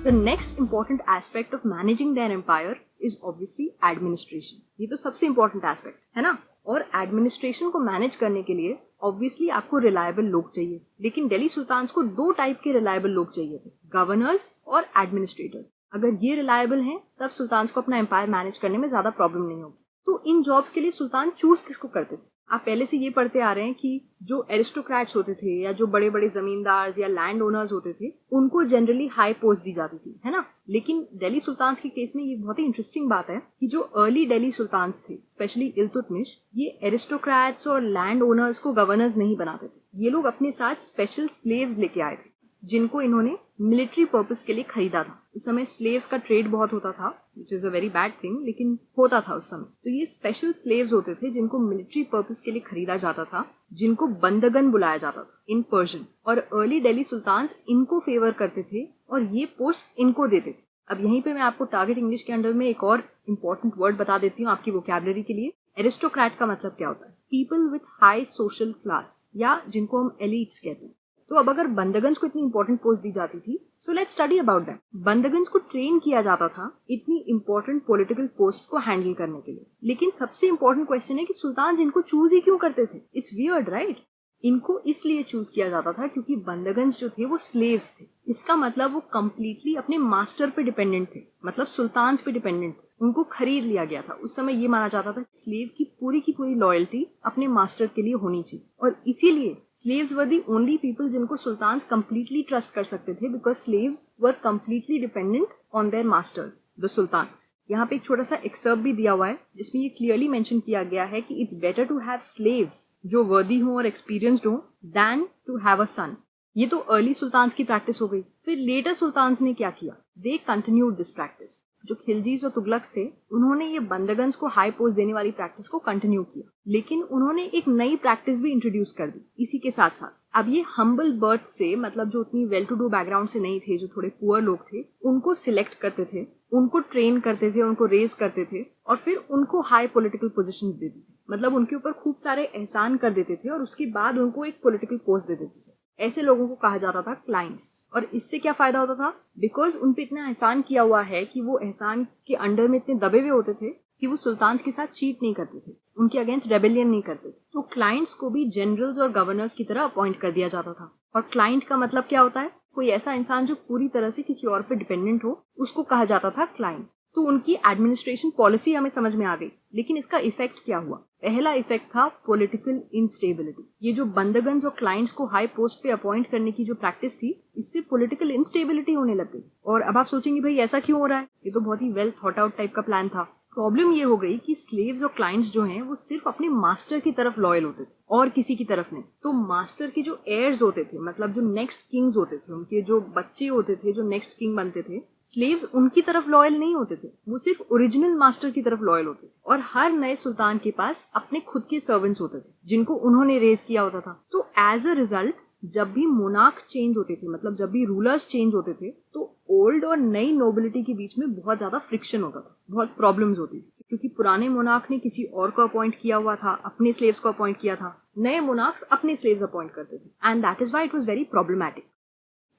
The next important aspect of managing their empire is obviously administration. ये तो सबसे important aspect है ना। और एडमिनिस्ट्रेशन को मैनेज करने के लिए ऑब्वियसली आपको रिलायबल लोग चाहिए। लेकिन दिल्ली सुल्तान्स को 2 टाइप के रिलायबल लोग चाहिए थे, गवर्नर्स और एडमिनिस्ट्रेटर्स। अगर ये रिलायबल हैं तब सुल्तान्स को अपना एम्पायर मैनेज करने में ज्यादा प्रॉब्लम नहीं होगी। तो इन जॉब्स के लिए सुल्तान चूज किसको करते थे? आप पहले से ये पढ़ते आ रहे हैं कि जो एरिस्टोक्रेट्स होते थे या जो बड़े बड़े जमींदार या लैंड ओनर्स होते थे, उनको जनरली हाई पोस्ट दी जाती थी, है ना। लेकिन दिल्ली सुल्तान्स के केस में ये बहुत ही इंटरेस्टिंग बात है कि जो अर्ली दिल्ली सुल्तान्स थे, स्पेशली इल्तुतमिश, ये एरिस्टोक्रेट्स और लैंड ओनर्स को गवर्नर्स नहीं बनाते थे। ये लोग अपने साथ स्पेशल स्लेव्स लेके आए थे जिनको इन्होंने मिलिट्री पर्पस के लिए खरीदा था। उस समय स्लेव्स का ट्रेड बहुत होता था, which is a very bad thing, लेकिन होता था उस समय। तो ये स्पेशल स्लेव्स होते थे जिनको मिलिट्री पर्पस के लिए खरीदा जाता था, जिनको बंदगन बुलाया जाता था इन पर्शियन। और अर्ली दिल्ली सुल्तान्स इनको फेवर करते थे और ये पोस्ट इनको देते थे। अब यहीं पे मैं आपको टारगेट इंग्लिश के अंडर में एक और इम्पोर्टेंट वर्ड बता देती हूँ आपकी वोकैबुलरी के लिए। एरिस्टोक्रेट का मतलब क्या होता है? People with high social class, या जिनको हम एलिट्स कहते हैं। तो अब अगर बंदगन्स को इतनी इंपॉर्टेंट पोस्ट दी जाती थी, so let's study about that. बंदगन्स को ट्रेन किया जाता था इतनी इंपॉर्टेंट पॉलिटिकल पोस्ट को हैंडल करने के लिए। लेकिन सबसे इंपॉर्टेंट क्वेश्चन है कि सुल्तान इनको चूज ही क्यों करते थे? It's weird, right? इनको इसलिए चूज किया जाता था क्योंकि बंदगन्स जो थे वो स्लेव्स थे। इसका मतलब वो कम्प्लीटली अपने मास्टर पे डिपेंडेंट थे, मतलब सुल्तान्स पे डिपेंडेंट थे। उनको खरीद लिया गया था। उस समय ये माना जाता था कि स्लेव की पूरी लॉयल्टी अपने मास्टर के लिए होनी चाहिए। और इसीलिए slaves were the only people जिनको सुल्तान्स कम्प्लीटली ट्रस्ट कर सकते थे, because slaves were completely dependent on their masters, the sultans. यहाँ पे एक छोटा सा एक्सर्प भी दिया हुआ है जिसमें ये क्लियरली मेंशन किया गया है कि it's better to have slaves जो वर्दी हों और एक्सपीरियंस्ड हों than to have a son. ये तो अर्ली सुल्तान्स की प्रैक्टिस हो गई। फिर लेटर सुल्तान्स ने क्या किया? दे कंटिन्यूड दिस प्रैक्टिस। जो खिलजीज और तुगलक्स थे उन्होंने ये बंदगन्स को हाई पोस्ट देने वाली प्रैक्टिस को कंटिन्यू किया, लेकिन उन्होंने एक नई प्रैक्टिस भी इंट्रोड्यूस कर दी इसी के साथ साथ। अब ये हम्बल बर्थ से, मतलब जो उतनी वेल टू डू बैकग्राउंड से नहीं थे, जो थोड़े पुअर लोग थे, उनको सिलेक्ट करते थे, उनको ट्रेन करते थे, उनको रेज करते थे और फिर उनको हाई पॉलिटिकल पोजीशंस देते थे। मतलब उनके ऊपर खूब सारे एहसान कर देते थे और उसके बाद उनको एक पॉलिटिकल पोस्ट दे देते थे। ऐसे लोगों को कहा जाता था क्लाइंट्स। और इससे क्या फायदा होता था? बिकॉज उन पे इतना एहसान किया हुआ है कि वो एहसान के अंडर में इतने दबे हुए होते थे कि वो सुल्तान्स के साथ चीट नहीं करते थे, उनके अगेंस्ट रेबेलियन नहीं करते थे। तो क्लाइंट्स को भी जनरल्स और गवर्नर्स की तरह अपॉइंट कर दिया जाता था। और क्लाइंट का मतलब क्या होता है? कोई ऐसा इंसान जो पूरी तरह से किसी और पे डिपेंडेंट हो, उसको कहा जाता था क्लाइंट। तो उनकी एडमिनिस्ट्रेशन पॉलिसी हमें समझ में आ गई। लेकिन इसका इफेक्ट क्या हुआ? पहला इफेक्ट था पॉलिटिकल इंस्टेबिलिटी। ये जो बंदगन्स और क्लाइंट्स को हाई पोस्ट पे अपॉइंट करने की जो प्रैक्टिस थी, इससे पॉलिटिकल इंस्टेबिलिटी होने लग गई। और अब आप सोचेंगे भाई ऐसा क्यों हो रहा है, ये तो बहुत ही वेल थॉट आउट टाइप का प्लान था। प्रॉब्लम ये हो गई कि स्लेव्स और क्लाइंट्स जो हैं वो सिर्फ अपने मास्टर की तरफ लॉयल होते थे और किसी की तरफ नहीं। तो मास्टर के जो एयर्स होते थे, मतलब जो नेक्स्ट किंग्स होते थे, उनके जो बच्चे होते थे जो नेक्स्ट किंग बनते थे, स्लेव्स उनकी तरफ लॉयल नहीं होते थे, वो सिर्फ ओरिजिनल मास्टर की तरफ लॉयल होते थे। और हर नए सुल्तान के पास अपने खुद के सर्वेंट्स होते थे जिनको उन्होंने रेज किया होता था। तो एज अ रिजल्ट जब भी मोनार्क चेंज होते थे, मतलब जब भी रूलर्स चेंज होते थे, तो ओल्ड और नई नोबिलिटी के बीच में बहुत ज्यादा फ्रिक्शन होता था, बहुत प्रॉब्लम्स होती थी, क्योंकि पुराने मोनार्क ने किसी और को अपॉइंट किया हुआ था, अपने स्लेव्स को अपॉइंट किया था, नए मोनार्क्स अपने स्लेव्स अपॉइंट करते थे, and that is why it was very problematic.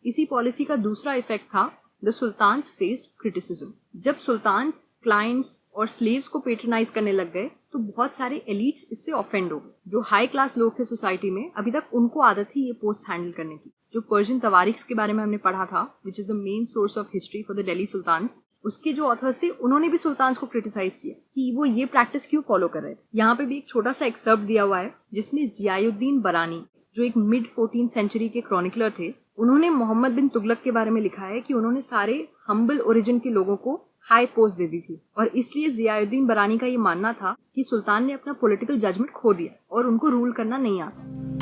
इसी पॉलिसी का दूसरा इफेक्ट था द सुल्तान्स फेस्ड क्रिटिसिज्म। जब सुल्तान्स क्लाइंट्स और स्लेव्स को पेट्रनाइज करने लग गए तो बहुत सारे एलिट्स इससे ऑफेंड हो गए। जो हाई क्लास लोग थे सोसाइटी में, अभी तक उनको आदत थी ये पोस्ट हैंडल करने की। जो पर्शियन तवारीख्स के बारे में हमने पढ़ा था, which is the main source of history for the Delhi sultans, उसके जो ऑथर्स थे उन्होंने भी सुल्तान्स को क्रिटिसाइज किया कि वो ये प्रैक्टिस क्यों फॉलो कर रहे थे। यहाँ पे भी एक छोटा सा एक्सर्प्ट दिया हुआ है जिसमें जियाउद्दीन बरानी, जो एक मिड 14th सेंचुरी के क्रॉनिकलर थे, उन्होंने मोहम्मद बिन तुगलक के बारे में लिखा है कि उन्होंने सारे हम्बल ओरिजिन के लोगों को हाई पोस्ट दे दी थी, और इसलिए जियाउद्दीन बरानी का ये मानना था कि सुल्तान ने अपना पॉलिटिकल जजमेंट खो दिया और उनको रूल करना नहीं आता।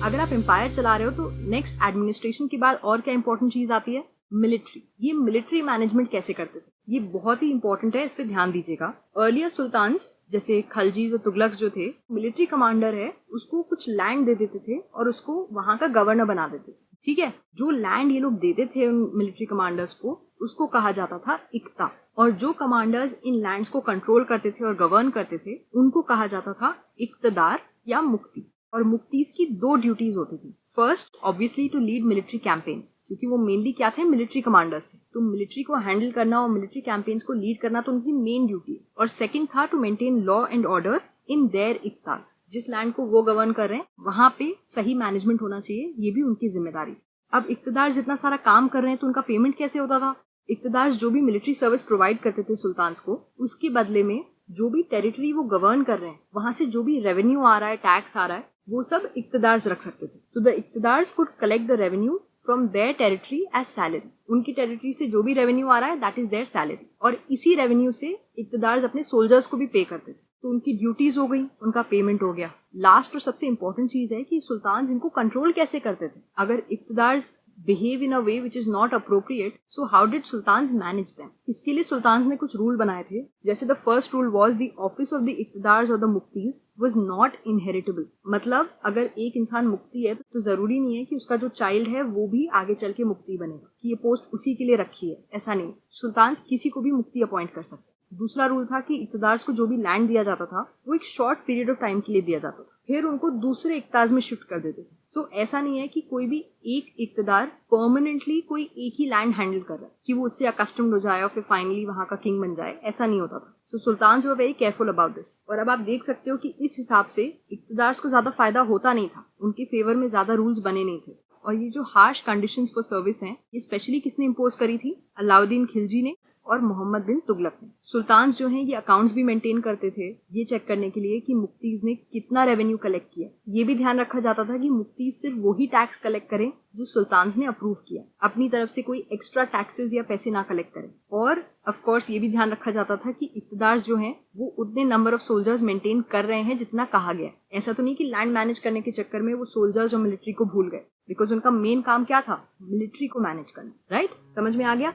अगर आप एम्पायर चला रहे हो तो नेक्स्ट एडमिनिस्ट्रेशन के बाद और क्या इंपॉर्टेंट चीज आती है? मिलिट्री। ये मिलिट्री मैनेजमेंट कैसे करते थे, ये बहुत ही इंपॉर्टेंट है, इस पे ध्यान दीजिएगा। अर्लियर सुल्तान्स जैसे खलजीज और तुगलक्स जो थे, मिलिट्री कमांडर है उसको कुछ लैंड दे देते थे और उसको वहां का गवर्नर बना देते थे। ठीक है, जो लैंड ये लोग देते थे उन मिलिट्री कमांडर्स को, उसको कहा जाता था इक्ता। और जो कमांडर्स इन लैंड्स को कंट्रोल करते थे और गवर्न करते थे, उनको कहा जाता था इक्तदार या मुक्ति। और मुक्तीज की दो ड्यूटीज होती थी। First obviously to lead military campaigns, क्योंकि वो मेनली क्या थे, मिलिट्री कमांडर्स थे, तो मिलिट्री को हैंडल करना और मिलिट्री कैंपेन्स को लीड करना तो उनकी मेन ड्यूटी है। और सेकंड था to maintain law and order in their इक्तास, जिस लैंड को वो गवर्न कर रहे हैं वहां पे सही मैनेजमेंट होना चाहिए, ये भी उनकी जिम्मेदारी। अब इक्तदार जितना सारा काम कर रहे हैं तो उनका पेमेंट कैसे होता था? इक्तदार जो भी मिलिट्री सर्विस प्रोवाइड करते थे सुल्तान्स को, उसके बदले में जो भी टेरिटरी वो गवर्न कर रहे हैं वहां से जो भी रेवेन्यू आ रहा है, टैक्स आ रहा है, वो सब इक्तदार्स रख सकते थे। तो द इक्तदार्स could collect the revenue from their territory as salary. उनकी टेरिटरी से जो भी रेवेन्यू आ रहा है दैट इज देयर सैलरी, और इसी रेवेन्यू से इक्तदार्स अपने सोल्जर्स को भी पे करते थे। तो उनकी ड्यूटीज हो गई, उनका पेमेंट हो गया। लास्ट और सबसे इंपॉर्टेंट चीज है कि सुल्तान इनको कंट्रोल कैसे करते थे। अगर इक्तदार्स behave in a way which is not appropriate, so how did sultans manage them? इसके लिए सुल्तान ने कुछ रूल बनाए थे। जैसे the first rule was the office of the इक्तदार्स और the मुक्तीज was not inheritable। मतलब अगर एक इंसान मुक्ति है तो जरूरी नहीं है कि उसका जो चाइल्ड है वो भी आगे चल के मुक्ति बनेगा, कि ये पोस्ट उसी के लिए रखी है, ऐसा नहीं। सुल्तान किसी को भी मुक्ति अपॉइंट कर सकते। दूसरा रूल था कि इक्तदार्स को जो भी लैंड दिया जाता था वो एक शॉर्ट पीरियड ऑफ टाइम के लिए दिया जाता था, फिर उनको दूसरे इक्ताज में शिफ्ट कर देते थे। सो ऐसा नहीं है कि कोई भी एक इक्तदार परमानेंटली कोई एक ही लैंड हैंडल कर रहा है कि वो उससे अकस्टम्ड हो जाए और फिर फाइनली वहां का किंग बन जाए, ऐसा नहीं होता था। So sultans were very careful about this. और अब आप देख सकते हो कि इस हिसाब से इक्तदार्स को ज्यादा फायदा होता नहीं था, उनके फेवर में ज्यादा रूल्स बने नहीं थे। और ये जो हार्श कंडीशंस फॉर सर्विस हैं, ये स्पेशली किसने इम्पोज करी थी? अलाउद्दीन खिलजी ने और मोहम्मद बिन तुगलक ने। सुल्तान जो हैं ये अकाउंट्स भी मेंटेन करते थे, ये चेक करने के लिए कि मुक्तीज ने कितना रेवेन्यू कलेक्ट किया। ये भी ध्यान रखा जाता था कि मुक्तीज सिर्फ वही टैक्स कलेक्ट करें जो सुल्तान ने अप्रूव किया, अपनी तरफ से कोई एक्स्ट्रा टैक्सेस या पैसे ना कलेक्ट करें। और ऑफ कोर्स ये भी ध्यान रखा जाता था कि इक्तदार जो हैं वो उतने नंबर ऑफ सोल्जर्स मेंटेन कर रहे हैं जितना कहा गया। ऐसा तो नहीं कि लैंड मैनेज करने के चक्कर में वो सोल्जर्स और मिलिट्री को भूल गए, बिकॉज उनका मेन काम क्या था? मिलिट्री को मैनेज करना। राइट, समझ में आ गया?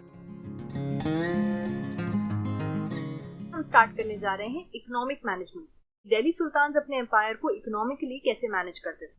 हम स्टार्ट करने जा रहे हैं इकोनॉमिक मैनेजमेंट से। दिल्ली सुल्तान्स अपने एम्पायर को इकोनॉमिकली कैसे मैनेज करते थे,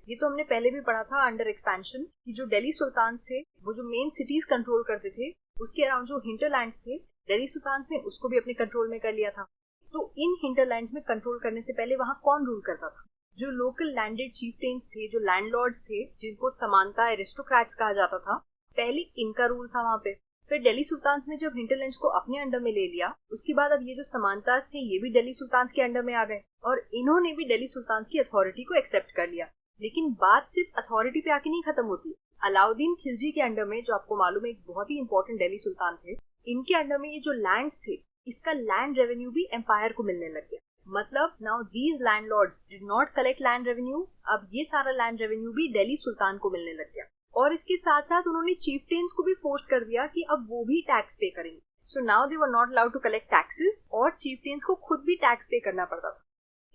ये तो हमने पहले भी पढ़ा था अंडर एक्सपेंशन, कि जो दिल्ली सुल्तान्स थे वो जो मेन सिटीज कंट्रोल करते थे, उसके अराउंड जो हिंटरलैंड्स थे, दिल्ली सुल्तान्स ने उसको भी अपने कंट्रोल में कर लिया था। तो इन हिंटरलैंड्स में कंट्रोल करने से पहले वहां कौन रूल करता था? जो लोकल लैंडेड चीफटेन्स थे, जो लैंडलॉर्ड्स थे, जिनको समानता एरिस्टोक्रेट्स कहा जाता था, पहले इनका रूल था वहां पे। फिर दिल्ली सुल्तान्स ने जब हिंटरलैंड्स को अपने अंडर में ले लिया, उसके बाद अब ये जो समानतास थे ये भी दिल्ली सुल्तान्स के अंडर में आ गए और इन्होंने भी दिल्ली सुल्तान्स की अथॉरिटी को एक्सेप्ट कर लिया। लेकिन बात सिर्फ अथॉरिटी पे आके नहीं खत्म होती। अलाउद्दीन खिलजी के अंडर में, जो आपको मालूम है एक बहुत ही इंपॉर्टेंट दिल्ली सुल्तान थे, इनके अंडर में ये जो लैंड्स थे, इसका लैंड रेवेन्यू भी एम्पायर को मिलने लग गया। मतलब now these landlords did not collect land revenue, अब ये सारा लैंड रेवेन्यू भी दिल्ली सुल्तान को मिलने लग गया। और इसके साथ साथ उन्होंने चीफटेन्स को भी फोर्स कर दिया कि अब वो भी टैक्स पे करेंगे। So now they were not allowed to collect taxes, और चीफटेन्स को खुद भी टैक्स पे करना पड़ता था।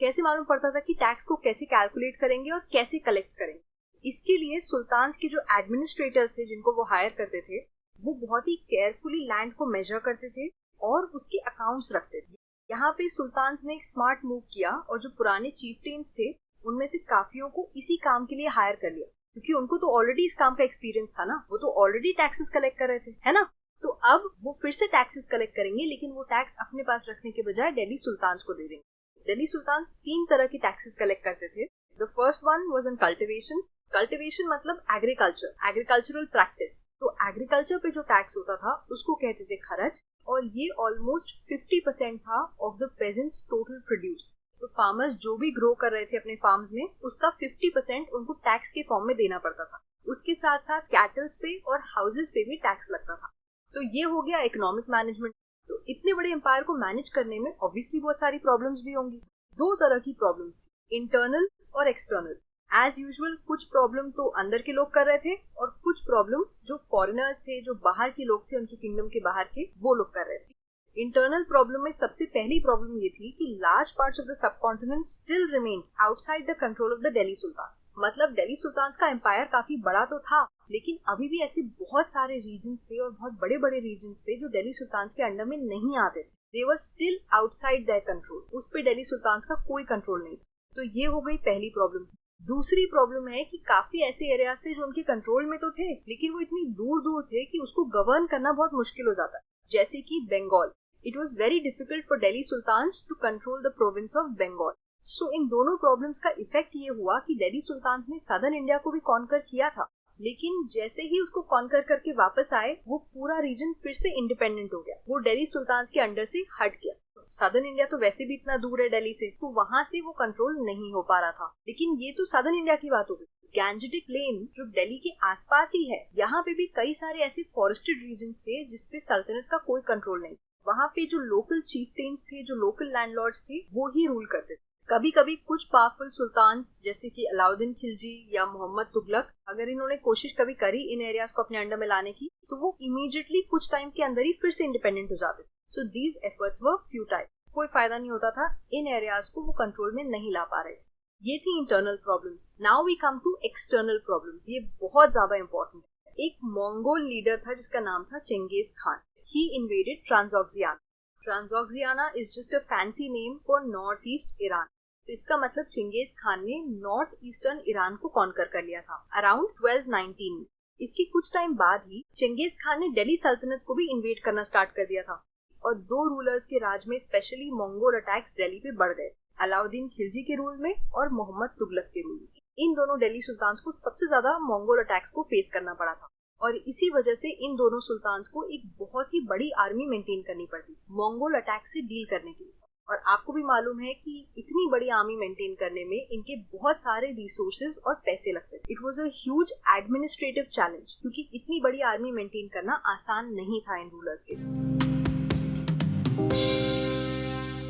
कैसे मालूम पड़ता था कि टैक्स को कैसे कैलकुलेट करेंगे और कैसे कलेक्ट करेंगे? इसके लिए सुल्तान के जो एडमिनिस्ट्रेटर्स थे, जिनको वो हायर करते थे, वो बहुत ही केयरफुली लैंड को मेजर करते थे और उसके अकाउंट्स रखते थे। यहाँ पे सुल्तान ने एक स्मार्ट मूव किया और जो पुराने चीफटेन्स थे उनमें से काफियों को इसी काम के लिए हायर कर लिया, क्योंकि उनको तो ऑलरेडी इस काम का एक्सपीरियंस था ना, वो तो ऑलरेडी टैक्सेस कलेक्ट कर रहे थे, है ना। तो अब वो फिर से टैक्सेस कलेक्ट करेंगे, लेकिन वो टैक्स अपने पास रखने के बजाय दिल्ली सुल्तान को दे देंगे। दिल्ली सुल्तान 3 तरह की टैक्सेस कलेक्ट करते थे। The first one was on cultivation. Cultivation मतलब एग्रीकल्चर, एग्रीकल्चरल प्रैक्टिस। तो एग्रीकल्चर पे जो टैक्स होता था उसको कहते थे खर्च, और ये ऑलमोस्ट 50% था of the pageants total produce. तो फार्मर्स जो भी ग्रो कर रहे थे अपने फार्म्स में, उसका 50% उनको टैक्स के फॉर्म में देना पड़ता था। उसके साथ साथ कैटल्स पे और हाउसेस पे भी टैक्स लगता था। तो ये हो गया इकोनॉमिक मैनेजमेंट। तो इतने बड़े एम्पायर को मैनेज करने में ऑब्वियसली बहुत सारी प्रॉब्लम्स भी होंगी। 2 तरह की प्रॉब्लम्स थी, इंटरनल और एक्सटर्नल। एज यूजुअल कुछ प्रॉब्लम तो अंदर के लोग कर रहे थे और कुछ प्रॉब्लम जो फॉरेनर्स थे, जो बाहर के लोग थे, उनके किंगडम के बाहर के, वो लोग कर रहे थे। इंटरनल प्रॉब्लम में सबसे पहली प्रॉब्लम ये थी कि large parts of the subcontinent still remain outside the control of the Delhi sultans. मतलब दिल्ली सुल्तान्स का एम्पायर काफी बड़ा तो था, लेकिन अभी भी ऐसे बहुत सारे रीजन्स थे और बहुत बड़े बड़े रीजन्स थे जो दिल्ली सुल्तान्स के अंडर में नहीं आते थे। They were still outside their control. उस पे दिल्ली सुल्तान्स का कोई कंट्रोल नहीं था। तो ये हो गई पहली प्रॉब्लम। दूसरी प्रॉब्लम है कि काफी ऐसे एरियाज थे जो उनके कंट्रोल में तो थे, लेकिन वो इतनी दूर दूर थे कि उसको गवर्न करना बहुत मुश्किल हो जाता है। जैसे कि Bengal, it was very difficult for Delhi sultans to control the province of Bengal. So इन दोनों प्रॉब्लम्स का इफेक्ट ये हुआ कि दिल्ली सुल्तान्स ने सदर्न इंडिया को भी कॉन्कर किया था, लेकिन जैसे ही उसको कॉन्कर करके वापस आए, वो पूरा रीजन फिर से इंडिपेंडेंट हो गया। वो दिल्ली सुल्तान्स के अंडर से हट गया। सदर्न इंडिया तो वैसे भी इतना दूर है दिल्ली से, तो वहां से वो कंट्रोल नहीं हो पा रहा था। लेकिन ये तो सदर्न इंडिया की बात हो गई। गैंजेटिक प्लेन जो दिल्ली के आसपास ही है, यहाँ पे भी कई सारे ऐसे फॉरेस्टेड रीजन्स थे जिसपे सल्तनत का कोई कंट्रोल नहीं। वहाँ पे जो लोकल चीफटेन्स थे, जो लोकल लैंडलॉर्ड्स थे, वो ही रूल करते थे। कभी कभी कुछ पावरफुल सुल्तान्स जैसे कि अलाउद्दीन खिलजी या मोहम्मद तुगलक, अगर इन्होंने कोशिश कभी करी इन एरियाज को अपने अंडर में लाने की, तो वो इमीडिएटली कुछ टाइम के अंदर ही फिर से इंडिपेंडेंट हो जाते। So these efforts were futile. कोई फायदा नहीं होता था, इन एरियाज को वो कंट्रोल में नहीं ला पा रहे थे। ये थी internal problems. Now we come to external problems. ये बहुत ज्यादा इंपॉर्टेंट है। एक मंगोल लीडर था जिसका नाम था Chengiz Khan. He invaded Transoxiana. Transoxiana is just a fancy name for North East Iran. तो इसका मतलब चेंगिस खान ने नॉर्थ ईस्टर्न ईरान को कॉन्कर कर लिया था अराउंड 1219 में। इसके कुछ टाइम बाद ही चेंगिस खान ने दिल्ली सल्तनत को भी इन्वेड करना स्टार्ट कर दिया था, और 2 रूलर्स के राज में स्पेशली मंगोल अटैक्स दिल्ली पे बढ़ गए, अलाउद्दीन खिलजी के रूल में और मोहम्मद तुगलक के रूल में। इन दोनों दिल्ली सुल्तान्स को सबसे ज्यादा मंगोल अटैक्स को फेस करना पड़ा था, और इसी वजह से इन दोनों सुल्तान्स को एक बहुत ही बड़ी आर्मी मेंटेन करनी पड़ती थी मंगोल अटैक से डील करने के लिए। और आपको भी मालूम है कि इतनी बड़ी आर्मी मेंटेन करने में इनके बहुत सारे रिसोर्सेज और पैसे लगते थे। It was a huge administrative challenge, क्योंकि इतनी बड़ी आर्मी मेंटेन करना आसान नहीं था इन रूलर्स के लिए।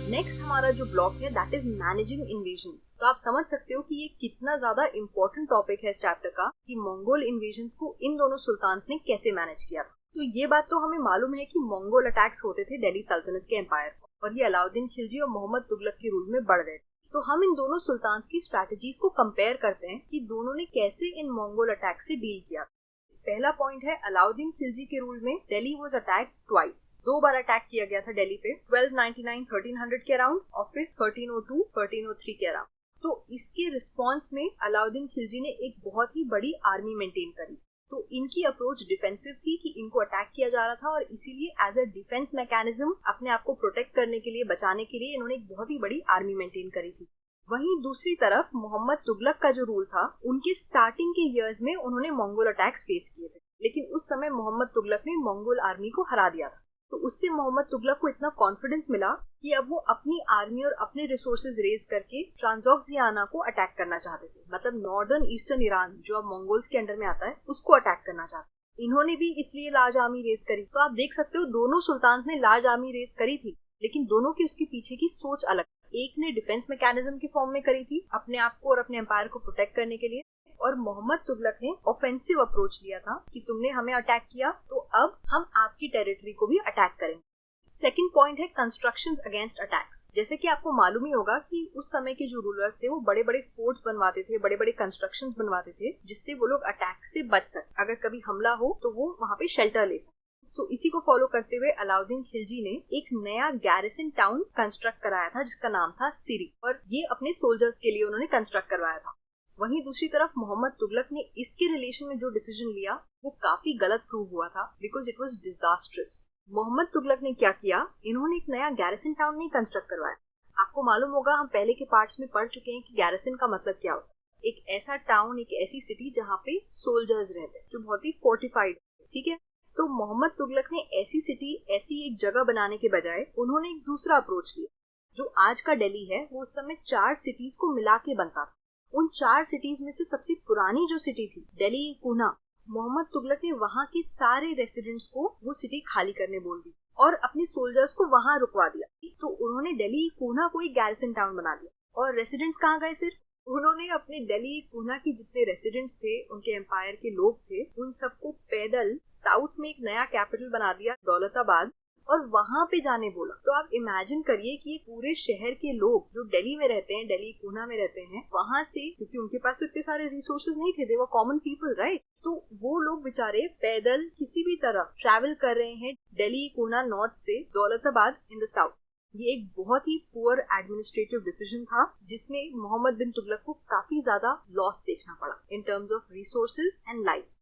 नेक्स्ट हमारा जो ब्लॉक है दैट इज मैनेजिंग इन्वेजन्स। तो आप समझ सकते हो कि ये कितना ज्यादा इंपॉर्टेंट टॉपिक है इस चैप्टर का, कि मंगोल इन्वेजन्स को इन दोनों सुल्तान्स ने कैसे मैनेज किया था। तो ये बात तो हमें मालूम है कि मंगोल अटैक्स होते थे दिल्ली सल्तनत के एम्पायर को, और ये अलाउद्दीन खिलजी और मोहम्मद तुगलक के रूल में बढ़ गए। तो हम इन दोनों सुल्तान्स की स्ट्रैटेजीज को कंपेयर करते हैं कि दोनों ने कैसे इन मंगोल अटैक से डील किया। पहला पॉइंट है, अलाउद्दीन खिलजी के रूल में Delhi was attacked twice. 2 bar attack किया गया था दिल्ली पे, 1299-1300 के अराउंड और फिर 1302-1303 के अराउंड। तो इसके रिस्पॉन्स में अलाउद्दीन खिलजी ने एक बहुत ही बड़ी आर्मी मेंटेन करी। तो इनकी अप्रोच डिफेंसिव थी कि इनको अटैक किया जा रहा था, और इसीलिए एज अ डिफेंस मैकेनिज्म अपने आप को प्रोटेक्ट करने के लिए, बचाने के लिए इन्होंने एक बहुत ही बड़ी आर्मी मेंटेन करी थी। वहीं दूसरी तरफ मोहम्मद तुगलक का जो रूल था, उनके स्टार्टिंग के इयर्स में उन्होंने मंगोल अटैक्स फेस किए थे, लेकिन उस समय मोहम्मद तुगलक ने मंगोल आर्मी को हरा दिया था। तो उससे मोहम्मद तुगलक को इतना कॉन्फिडेंस मिला कि अब वो अपनी आर्मी और अपने रिसोर्सेज रेज करके ट्रांसोक्सियाना को अटैक करना चाहते थे। मतलब नॉर्दर्न ईस्टर्न ईरान जो अब मंगोल्स के अंडर में आता है, उसको अटैक करना चाहते। इन्होंने भी इसलिए लार्ज आर्मी रेस करी। तो आप देख सकते हो दोनों सुल्तान ने लार्ज आर्मी रेस करी थी, लेकिन दोनों की उसके पीछे की सोच अलग। एक ने डिफेंस मैकेनिज्म के फॉर्म में करी थी अपने आप को और अपने एम्पायर को प्रोटेक्ट करने के लिए, और मोहम्मद तुगलक ने ऑफेंसिव अप्रोच लिया था कि तुमने हमें अटैक किया तो अब हम आपकी टेरिटरी को भी अटैक करेंगे। सेकंड पॉइंट है कंस्ट्रक्शंस अगेंस्ट अटैक्स। जैसे कि आपको मालूम ही होगा कि उस समय के जो रूलर्स थे वो बड़े बड़े फोर्ट्स बनवाते थे, बड़े बड़े कंस्ट्रक्शंस बनवाते थे, जिससे वो लोग अटैक से बच सके। अगर कभी हमला हो तो वो वहां पे शेल्टर ले सके। तो इसी को फॉलो करते हुए अलाउद्दीन खिलजी ने एक नया गैरिसन टाउन कंस्ट्रक्ट कराया था जिसका नाम था सिरी, और ये अपने सोल्जर्स के लिए उन्होंने कंस्ट्रक्ट करवाया था। वहीं दूसरी तरफ मोहम्मद तुगलक ने इसके रिलेशन में जो डिसीजन लिया वो काफी गलत प्रूव हुआ था, because it was disastrous. Mohammad Tughlaq ने क्या किया, इन्होंने एक नया गैरिसन टाउन नहीं कंस्ट्रक्ट करवाया। आपको मालूम होगा, हम पहले के पार्ट्स में पढ़ चुके हैं कि गैरिसन का मतलब क्या होता है। एक ऐसा टाउन, एक ऐसी सिटी जहाँ पे सोल्जर्स रहते हैं, जो बहुत ही फोर्टिफाइड, ठीक है। तो मोहम्मद तुगलक ने ऐसी सिटी, ऐसी एक जगह बनाने के बजाय उन्होंने एक दूसरा अप्रोच लिया। जो आज का दिल्ली है वो उस समय 4 सिटीज को मिला के बनता था। उन 4 सिटीज में से सबसे पुरानी जो सिटी थी, दिल्ली पूना, मोहम्मद तुगलक ने वहां के सारे रेसिडेंट्स को वो सिटी खाली करने बोल दी और अपने सोल्जर्स को वहां रुकवा दिया। तो उन्होंने दिल्ली पूना को एक गैरिसन टाउन बना दिया। और रेसिडेंट्स कहाँ गए फिर? उन्होंने अपने दिल्ली पूना के जितने रेसिडेंट्स थे, उनके एम्पायर के लोग थे, उन सबको पैदल साउथ में एक नया कैपिटल बना दिया, दौलताबाद, और वहां पे जाने बोला। तो आप इमेजिन करिए कि ये पूरे शहर के लोग जो दिल्ली में रहते हैं, दिल्ली पूना में रहते हैं, वहां से, क्योंकि उनके पास तो इतने सारे रिसोर्सेज नहीं थे, they were common people, right. तो वो लोग बेचारे पैदल किसी भी तरह ट्रैवल कर रहे हैं दिल्ली पूना नॉर्थ से दौलताबाद इन द साउथ। ये एक बहुत ही पुअर एडमिनिस्ट्रेटिव डिसीजन था, जिसमें मोहम्मद बिन तुगलक को काफी ज्यादा लॉस देखना पड़ा in terms of resources and lives.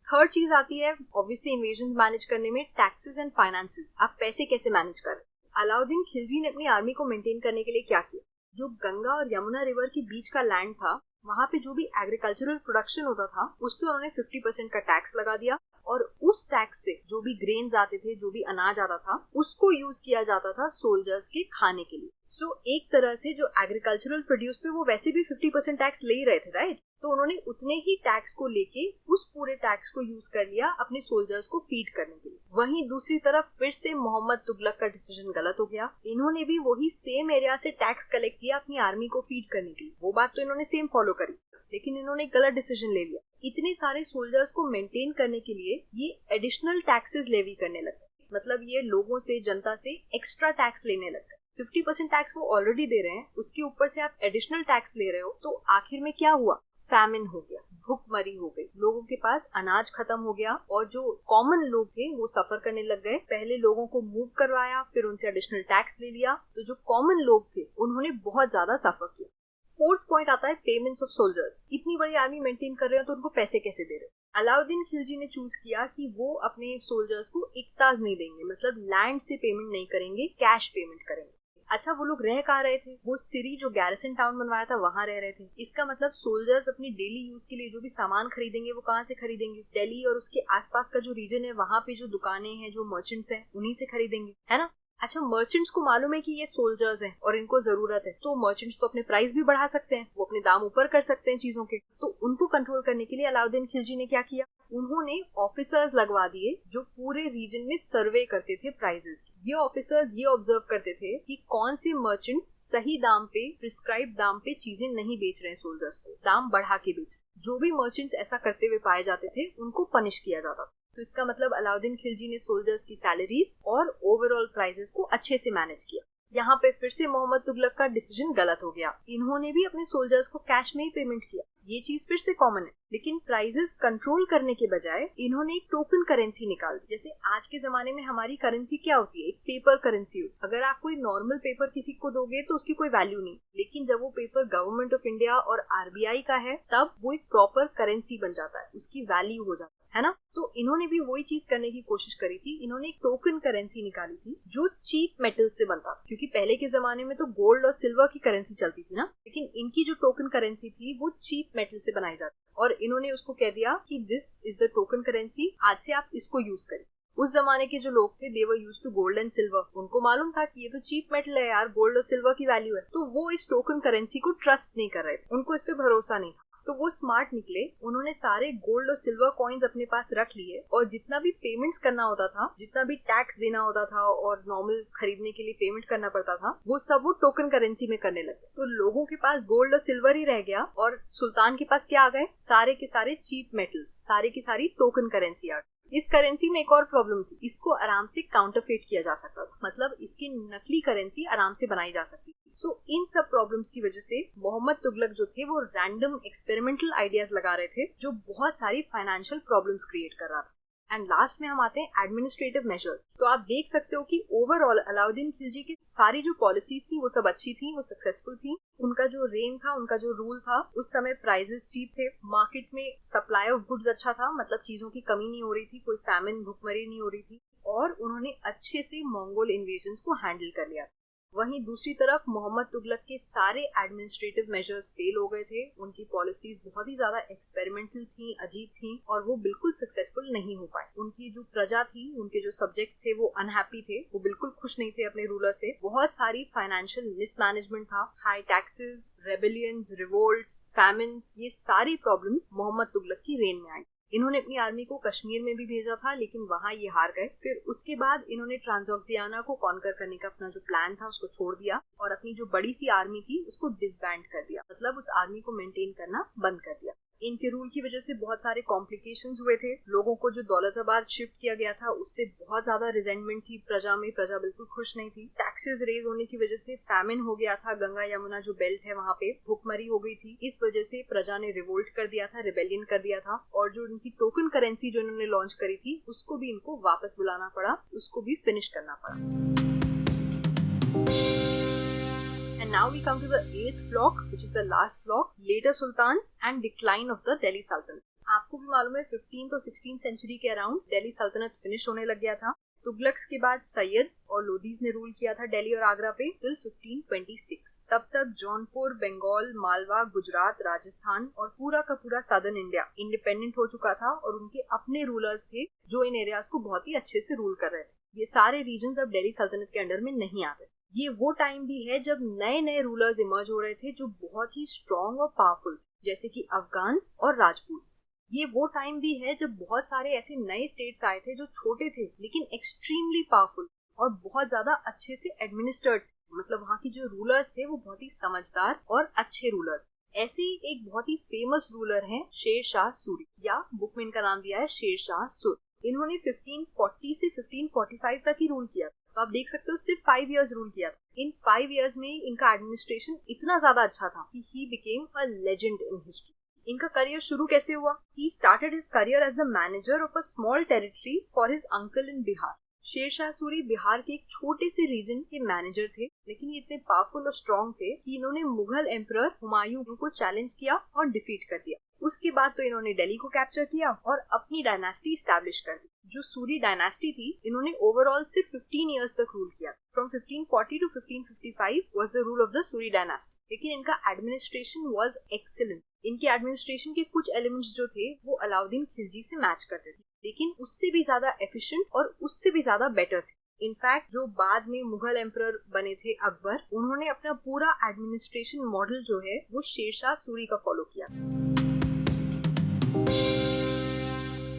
Third चीज आती है ऑब्वियसली इन्वेजन मैनेज करने में, टैक्सेस एंड फाइनेंसेस। आप पैसे कैसे मैनेज कर रहे हैं। अलाउद्दीन खिलजी ने अपनी आर्मी को मेंटेन करने के लिए क्या किया, जो गंगा और यमुना रिवर के बीच का लैंड था, वहां पे जो भी एग्रीकल्चरल प्रोडक्शन होता था उस पे उन्होंने 50% का टैक्स लगा दिया, और उस टैक्स से जो भी ग्रेन्स आते थे, जो भी अनाज आता था, उसको यूज किया जाता था सोल्जर्स के खाने के लिए। सो एक तरह से जो एग्रीकल्चरल प्रोड्यूस पे वो वैसे भी 50% टैक्स ले ही रहे थे, राइट। तो उन्होंने उतने ही टैक्स को लेके उस पूरे टैक्स को यूज कर लिया अपने सोल्जर्स को फीड करने के लिए। वहीं दूसरी तरफ फिर से मोहम्मद तुगलक का डिसीजन गलत हो गया। इन्होंने भी वही सेम एरिया से टैक्स कलेक्ट किया अपनी आर्मी को फीड करने के लिए। वो बात तो इन्होंने सेम फॉलो करी, लेकिन इन्होंने गलत डिसीजन ले लिया। इतने सारे सोल्जर्स को मेंटेन करने के लिए ये एडिशनल टैक्सेस लेवी करने लगे, मतलब ये लोगों से, जनता से एक्स्ट्रा टैक्स लेने लगे। 50% टैक्स वो ऑलरेडी दे रहे हैं, उसके ऊपर से आप एडिशनल टैक्स ले रहे हो। तो आखिर में क्या हुआ, फैमिन हो गया, भूखमरी हो गई, लोगों के पास अनाज खत्म हो गया, और जो कॉमन लोग थे वो सफर करने लग गए। पहले लोगों को मूव करवाया, फिर उनसे एडिशनल टैक्स ले लिया, तो जो कॉमन लोग थे उन्होंने बहुत ज्यादा सफर किया। फोर्थ पॉइंट आता है पेमेंट्स ऑफ सोल्जर्स। इतनी बड़ी आर्मी मेंटेन कर रहे हो तो उनको पैसे कैसे दे रहे हो। अलाउद्दीन खिलजी ने चूज किया कि वो अपने सोल्जर्स को इक्ताज नहीं देंगे, मतलब लैंड से पेमेंट नहीं करेंगे, कैश पेमेंट करेंगे। अच्छा, वो लोग रह कहाँ रहे थे, वो सिरी जो गैरिसन टाउन बनवाया था वहां रह रहे थे। इसका मतलब सोल्जर्स अपनी डेली यूज के लिए जो भी सामान खरीदेंगे वो कहाँ से खरीदेंगे, दिल्ली और उसके आसपास का जो रीजन है वहां पे जो दुकानें हैं, जो मर्चेंट्स हैं, उन्हीं से खरीदेंगे, है ना। अच्छा, मर्चेंट्स को मालूम है कि ये सोल्जर्स हैं और इनको जरूरत है, तो मर्चेंट्स तो अपने प्राइस भी बढ़ा सकते हैं, वो अपने दाम ऊपर कर सकते हैं चीजों के। तो उनको कंट्रोल करने के लिए अलाउद्दीन खिलजी ने क्या किया, उन्होंने ऑफिसर्स लगवा दिए जो पूरे रीजन में सर्वे करते थे प्राइसेस की। ये ऑफिसर्स ये ऑब्जर्व करते थे कि कौन से मर्चेंट्स सही दाम पे, प्रिस्क्राइब दाम पे चीजें नहीं बेच रहे हैं सोल्जर्स को, दाम बढ़ा के बेच। जो भी मर्चेंट्स ऐसा करते हुए पाए जाते थे उनको पनिश किया जाता था। तो इसका मतलब अलाउद्दीन खिलजी ने सोल्जर्स की सैलरीज और ओवरऑल प्राइसेस को अच्छे से मैनेज किया। यहाँ पे फिर से मोहम्मद तुगलक का डिसीजन गलत हो गया। इन्होंने भी अपने सोल्जर्स को कैश में ही पेमेंट किया, ये चीज फिर से कॉमन है, लेकिन प्राइसेस कंट्रोल करने के बजाय इन्होंने एक टोकन करेंसी निकाल दी। जैसे आज के जमाने में हमारी करेंसी क्या होती है, एक पेपर करेंसी होती है। अगर आप कोई नॉर्मल पेपर किसी को दोगे तो उसकी कोई वैल्यू नहीं, लेकिन जब वो पेपर गवर्नमेंट ऑफ इंडिया और आरबीआई का है तब वो एक प्रॉपर करेंसी बन जाता है, उसकी वैल्यू हो जाता है ना। तो इन्होंने भी वही चीज करने की कोशिश करी थी। इन्होंने एक टोकन करेंसी निकाली थी जो चीप मेटल से बनता था, क्योंकि पहले के जमाने में तो गोल्ड और सिल्वर की करेंसी चलती थी ना, लेकिन इनकी जो टोकन करेंसी थी वो चीप मेटल से बनाई जाती, और इन्होंने उसको कह दिया कि this is the token currency, आज से आप इसको यूज करें। उस जमाने के जो लोग थे they were used to gold and silver, उनको मालूम था कि ये तो चीप मेटल है यार, गोल्ड और सिल्वर की वैल्यू है, तो वो इस टोकन करेंसी को ट्रस्ट नहीं कर रहे थे, उनको इस पे भरोसा नहीं था। तो वो स्मार्ट निकले, उन्होंने सारे गोल्ड और सिल्वर कॉइन्स अपने पास रख लिए और जितना भी पेमेंट्स करना होता था, जितना भी टैक्स देना होता था और नॉर्मल खरीदने के लिए पेमेंट करना पड़ता था, वो सब वो टोकन करेंसी में करने लगे। तो लोगों के पास गोल्ड और सिल्वर ही रह गया और सुल्तान के पास क्या आ गए, सारे के सारे चीप मेटल्स, सारे की सारी टोकन करेंसी आ गई। इस करेंसी में एक और प्रॉब्लम थी, इसको आराम से काउंटरफेट किया जा सकता था, मतलब इसकी नकली करेंसी आराम से बनाई जा सकती थी। सो इन सब प्रॉब्लम्स की वजह से मोहम्मद तुगलक जो थे वो रैंडम एक्सपेरिमेंटल आइडियाज लगा रहे थे जो बहुत सारी फाइनेंशियल प्रॉब्लम्स क्रिएट कर रहा था। एंड लास्ट में हम आते हैं एडमिनिस्ट्रेटिव मेजर्स। तो आप देख सकते हो कि ओवरऑल अलाउद्दीन खिलजी की सारी जो पॉलिसीज थी वो सब अच्छी थी, वो सक्सेसफुल थी। उनका जो रेन था, उनका जो रूल था, उस समय प्राइसेस चीप थे, मार्केट में सप्लाई ऑफ गुड्स अच्छा था, मतलब चीजों की कमी नहीं हो रही थी, कोई फैमिन भुखमरी नहीं हो रही थी और उन्होंने अच्छे से मंगोल इन्वेजन्स को हैंडल कर लिया था। वहीं दूसरी तरफ मोहम्मद तुगलक के सारे एडमिनिस्ट्रेटिव मेजर्स फेल हो गए थे, उनकी पॉलिसीज बहुत ही ज्यादा एक्सपेरिमेंटल थी, अजीब थी और वो बिल्कुल सक्सेसफुल नहीं हो पाए। उनकी जो प्रजा थी, उनके जो सब्जेक्ट्स थे वो अनहैप्पी थे, वो बिल्कुल खुश नहीं थे अपने रूलर से। बहुत सारी फाइनेंशियल मिसमैनेजमेंट था, high taxes, rebellions, revolts, famines, ये सारी प्रॉब्लम्स मोहम्मद तुगलक की रेन में आई। इन्होंने अपनी आर्मी को कश्मीर में भी भेजा था लेकिन वहां ये हार गए। फिर उसके बाद इन्होंने ट्रांसऑक्सियाना को कॉन्कर करने का अपना जो प्लान था उसको छोड़ दिया और अपनी जो बड़ी सी आर्मी थी उसको डिसबैंड कर दिया, मतलब उस आर्मी को मेंटेन करना बंद कर दिया। इनके रूल की वजह से बहुत सारे कॉम्प्लिकेशंस हुए थे। लोगों को जो दौलताबाद शिफ्ट किया गया था उससे बहुत ज्यादा रिजेंटमेंट थी प्रजा में, प्रजा बिल्कुल खुश नहीं थी। टैक्सेस रेज होने की वजह से फैमिन हो गया था, गंगा यमुना जो बेल्ट है वहां पे भुखमरी हो गई थी। इस वजह से प्रजा ने रिवोल्ट कर दिया था, रिबेलियन कर दिया था और जो इनकी टोकन करेंसी जो इन्होंने लॉन्च करी थी उसको भी इनको वापस बुलाना पड़ा, उसको भी फिनिश करना पड़ा। And now we come to the 8th block, which is the last block, later sultans and decline of the Delhi Sultanate. आपको भी मालूम है 15th और 16th सेंचुरी के अराउंड दिल्ली सल्तनत फिनिश होने लग गया था। तुगलक्स के बाद सैयद और लोदीज ने रूल किया था दिल्ली और आगरा पे टिल 1526। तब तक जौनपुर, बंगाल, मालवा, गुजरात, राजस्थान और पूरा का पूरा सदर्न इंडिया इंडिपेंडेंट हो चुका था और उनके अपने रूलर्स थे जो इन एरियाज को बहुत ही अच्छे से रूल कर रहे थे। ये सारे रीजन्स अब दिल्ली सल्तनत के अंडर में नहीं आते। ये वो टाइम भी है जब नए नए रूलर्स इमर्ज हो रहे थे जो बहुत ही स्ट्रॉन्ग और पावरफुल थे, जैसे कि अफगान्स और राजपूत्स। ये वो टाइम भी है जब बहुत सारे ऐसे नए स्टेट्स आए थे जो छोटे थे लेकिन एक्सट्रीमली पावरफुल और बहुत ज्यादा अच्छे से एडमिनिस्ट्रेड थे, मतलब वहाँ की जो रूलर्स थे वो बहुत ही समझदार और अच्छे रूलर्स। ऐसे ही एक बहुत ही फेमस रूलर है शेर शाह सूरी, या बुक में इनका नाम दिया है शेर शाह सुर। इन्होंने 1540 से 1545 तक ही रूल किया, तो आप देख सकते हो सिर्फ 5 इयर्स रूल किया था। इन 5 इयर्स में इनका एडमिनिस्ट्रेशन इतना ज्यादा अच्छा था कि he became a legend in history. इनका करियर शुरू कैसे हुआ? He started his career as the manager of a small territory for his uncle in Bihar. Sher Shah Suri Bihar के एक छोटे से रीजन के मैनेजर थे, लेकिन ये इतने पावरफुल और स्ट्रॉन्ग थे कि इन्होंने मुगल एम्परर हुमायूं को चैलेंज किया और डिफीट कर दिया। उसके बाद तो इन्होंने दिल्ली को कैप्चर किया और अपनी डायनास्टी स्टैब्लिश कर दी। जो सूरी डायनास्टी थी, इन्होंने ओवरऑल सिर्फ 15 इयर्स तक रूल किया। From 1540 to 1555 was the rule of the Suri dynasty, लेकिन इनका एडमिनिस्ट्रेशन वाज एक्सीलेंट। इनके एडमिनिस्ट्रेशन के कुछ एलिमेंट्स जो थे वो अलाउद्दीन खिलजी से मैच करते थे, लेकिन उससे भी ज्यादा एफिशिएंट और उससे भी ज्यादा बेटर थे। इनफैक्ट जो बाद में मुगल एम्परर बने थे अकबर, उन्होंने अपना पूरा एडमिनिस्ट्रेशन मॉडल जो है वो शेरशाह सूरी का फॉलो किया।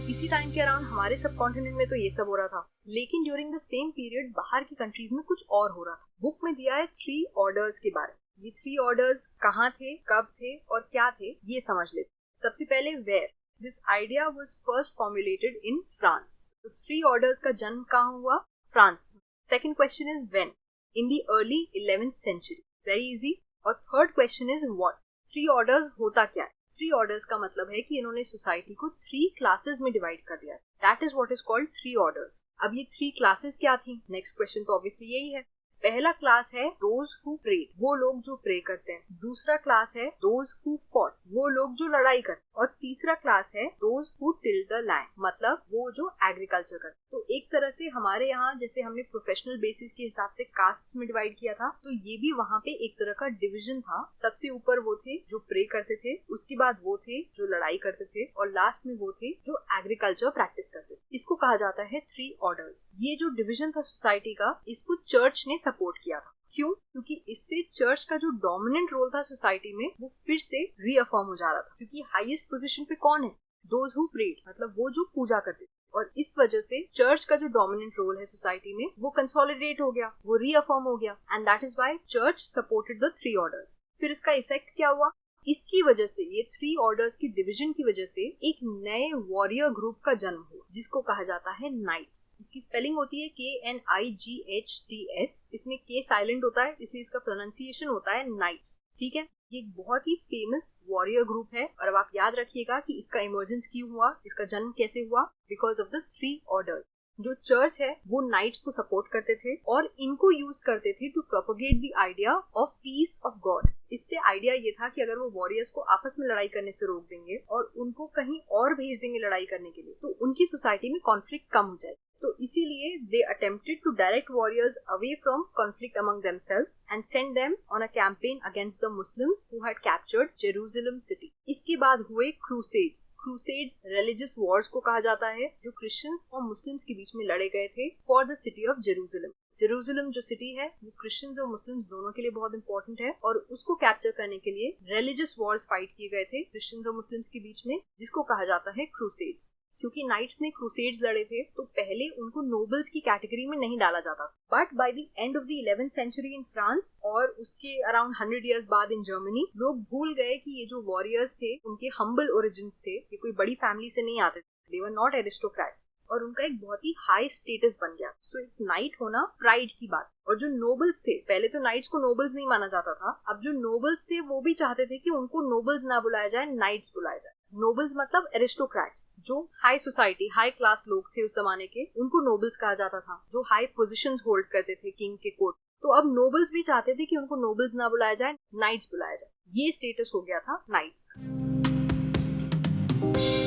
इसी टाइम के अराउंड हमारे सब कॉन्टिनेंट में तो ये सब हो रहा था, लेकिन ड्यूरिंग द सेम पीरियड बाहर की कंट्रीज में कुछ और हो रहा था। बुक में दिया है 3 ऑर्डर्स के बारे में। ये 3 ऑर्डर्स कहाँ थे, कब थे और क्या थे, ये समझ लेते। सबसे पहले where. This idea was first formulated in France. तो 3 ऑर्डर्स का जन्म कहाँ हुआ? फ्रांस में। Second question is when? In the early 11th century. Very easy. और third question is what? 3 orders होता क्या है? 3 ऑर्डर्स का मतलब है कि इन्होंने सोसाइटी को 3 क्लासेस में डिवाइड कर दिया। That is what is called 3 orders. अब ये 3 क्लासेस क्या थी? नेक्स्ट क्वेश्चन तो ऑब्वियसली यही है। पहला क्लास है दोज हु प्रेड, वो लोग जो प्रे करते हैं। दूसरा क्लास है दोज हु फॉट, वो लोग जो लड़ाई करते हैं। और तीसरा क्लास है those who till the land, मतलब वो जो एग्रीकल्चर करते हैं। तो एक तरह से हमारे यहाँ जैसे हमने प्रोफेशनल बेसिस के हिसाब से कास्ट में डिवाइड किया था, तो ये भी वहाँ पे एक तरह का डिविजन था। सबसे ऊपर वो थे जो प्रे करते थे, उसके बाद वो थे जो लड़ाई करते थे और लास्ट में वो थे जो एग्रीकल्चर प्रैक्टिस करते थे। इसको कहा जाता है 3 ऑर्डर्स। ये जो डिविजन था सोसाइटी का, इसको चर्च ने सपोर्ट किया था, क्यों? क्योंकि इससे चर्च का जो डोमिनेंट रोल था सोसाइटी में वो फिर से रीअफर्म हो जा रहा था, क्योंकि हाईएस्ट पोजीशन पे कौन है? दोज हु प्रेड, मतलब वो जो पूजा करते थे। और इस वजह से चर्च का जो डोमिनेंट रोल है सोसाइटी में वो कंसोलिडेट हो गया, वो रीअफर्म हो गया, and that is why church supported the 3 orders. फिर इसका इफेक्ट क्या हुआ? इसकी वजह से, ये 3 ऑर्डर्स की डिवीजन की वजह से एक नए वॉरियर ग्रुप का जन्म हुआ जिसको कहा जाता है नाइट्स। इसकी स्पेलिंग होती है KNIGHTS। इसमें K साइलेंट होता है इसलिए इसका प्रोनाउंसिएशन होता है नाइट्स। ठीक है, ये एक बहुत ही फेमस वॉरियर ग्रुप है। और अब आप याद रखिएगा कि इसका इमर्जेंस क्यों हुआ, इसका जन्म कैसे हुआ? Because of the 3 orders. जो चर्च है वो नाइट्स को सपोर्ट करते थे और इनको यूज करते थे to propagate the idea of peace of God. इससे आइडिया ये था कि अगर वो वॉरियर्स को आपस में लड़ाई करने से रोक देंगे और उनको कहीं और भेज देंगे लड़ाई करने के लिए, तो उनकी सोसाइटी में कॉन्फ्लिक्ट कम हो जाएगी। तो इसीलिए they attempted to direct warriors away from conflict among themselves and send them on a campaign against the Muslims who had captured Jerusalem city. इसके बाद हुए क्रूसेड्स। क्रूसेड्स रिलीजियस वॉर्स को कहा जाता है जो क्रिश्चियंस और मुस्लिम्स के बीच में लड़े गए थे for the city of Jerusalem. Jerusalem जो सिटी है वो क्रिश्चियंस और मुस्लिम्स दोनों के लिए बहुत इंपॉर्टेंट है, और उसको कैप्चर करने के लिए रिलीजियस वॉर्स फाइट किए गए थे क्रिश्चियंस और मुस्लिम्स के बीच में, जिसको कहा जाता है क्रूसेड्स। क्योंकि नाइट्स ने क्रूसेड्स लड़े थे तो पहले उनको नोबल्स की कैटेगरी में नहीं डाला जाता था, but by the end of the 11th century in France और उसके अराउंड 100 इयर्स बाद इन जर्मनी, लोग भूल गए कि ये जो वॉरियर्स थे उनके हम्बल ओरिजिन्स थे, ये कोई बड़ी फैमिली से नहीं आते थे, they were not aristocrats, और उनका एक बहुत ही हाई स्टेटस बन गया। सो एक नाइट होना प्राइड की बात। और जो नोबल्स थे, पहले तो नाइट्स को नोबल्स नहीं माना जाता था, अब जो नोबल्स थे वो भी चाहते थे कि उनको नोबल्स ना बुलाया जाए, नाइट्स बुलाया जाए। नोबल्स मतलब एरिस्टोक्रेट्स, जो हाई सोसाइटी, हाई क्लास लोग थे उस जमाने के, उनको नोबल्स कहा जाता था, जो हाई पोजीशंस होल्ड करते थे किंग के कोर्ट। तो अब नोबल्स भी चाहते थे कि उनको नोबल्स ना बुलाया जाए, नाइट्स बुलाया जाए। ये स्टेटस हो गया था नाइट्स का।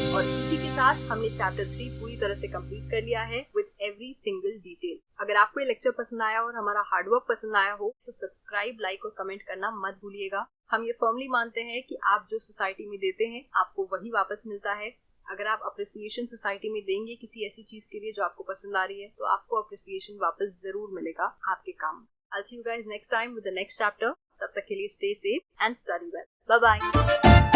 और इसी के साथ हमने चैप्टर 3 पूरी तरह से कंप्लीट कर लिया है विद एवरी सिंगल डिटेल। अगर आपको ये लेक्चर पसंद आया और हमारा हार्डवर्क पसंद आया हो तो सब्सक्राइब, लाइक और कमेंट करना मत भूलिएगा। हम ये फर्मली मानते हैं कि आप जो सोसाइटी में देते हैं आपको वही वापस मिलता है। अगर आप अप्रिसिएशन सोसाइटी में देंगे किसी ऐसी चीज के लिए जो आपको पसंद आ रही है, तो आपको अप्रिसिएशन वापस जरूर मिलेगा आपके काम। I'll see you guys next time with the next chapter. तब तक के लिए stay safe and study well. Bye bye.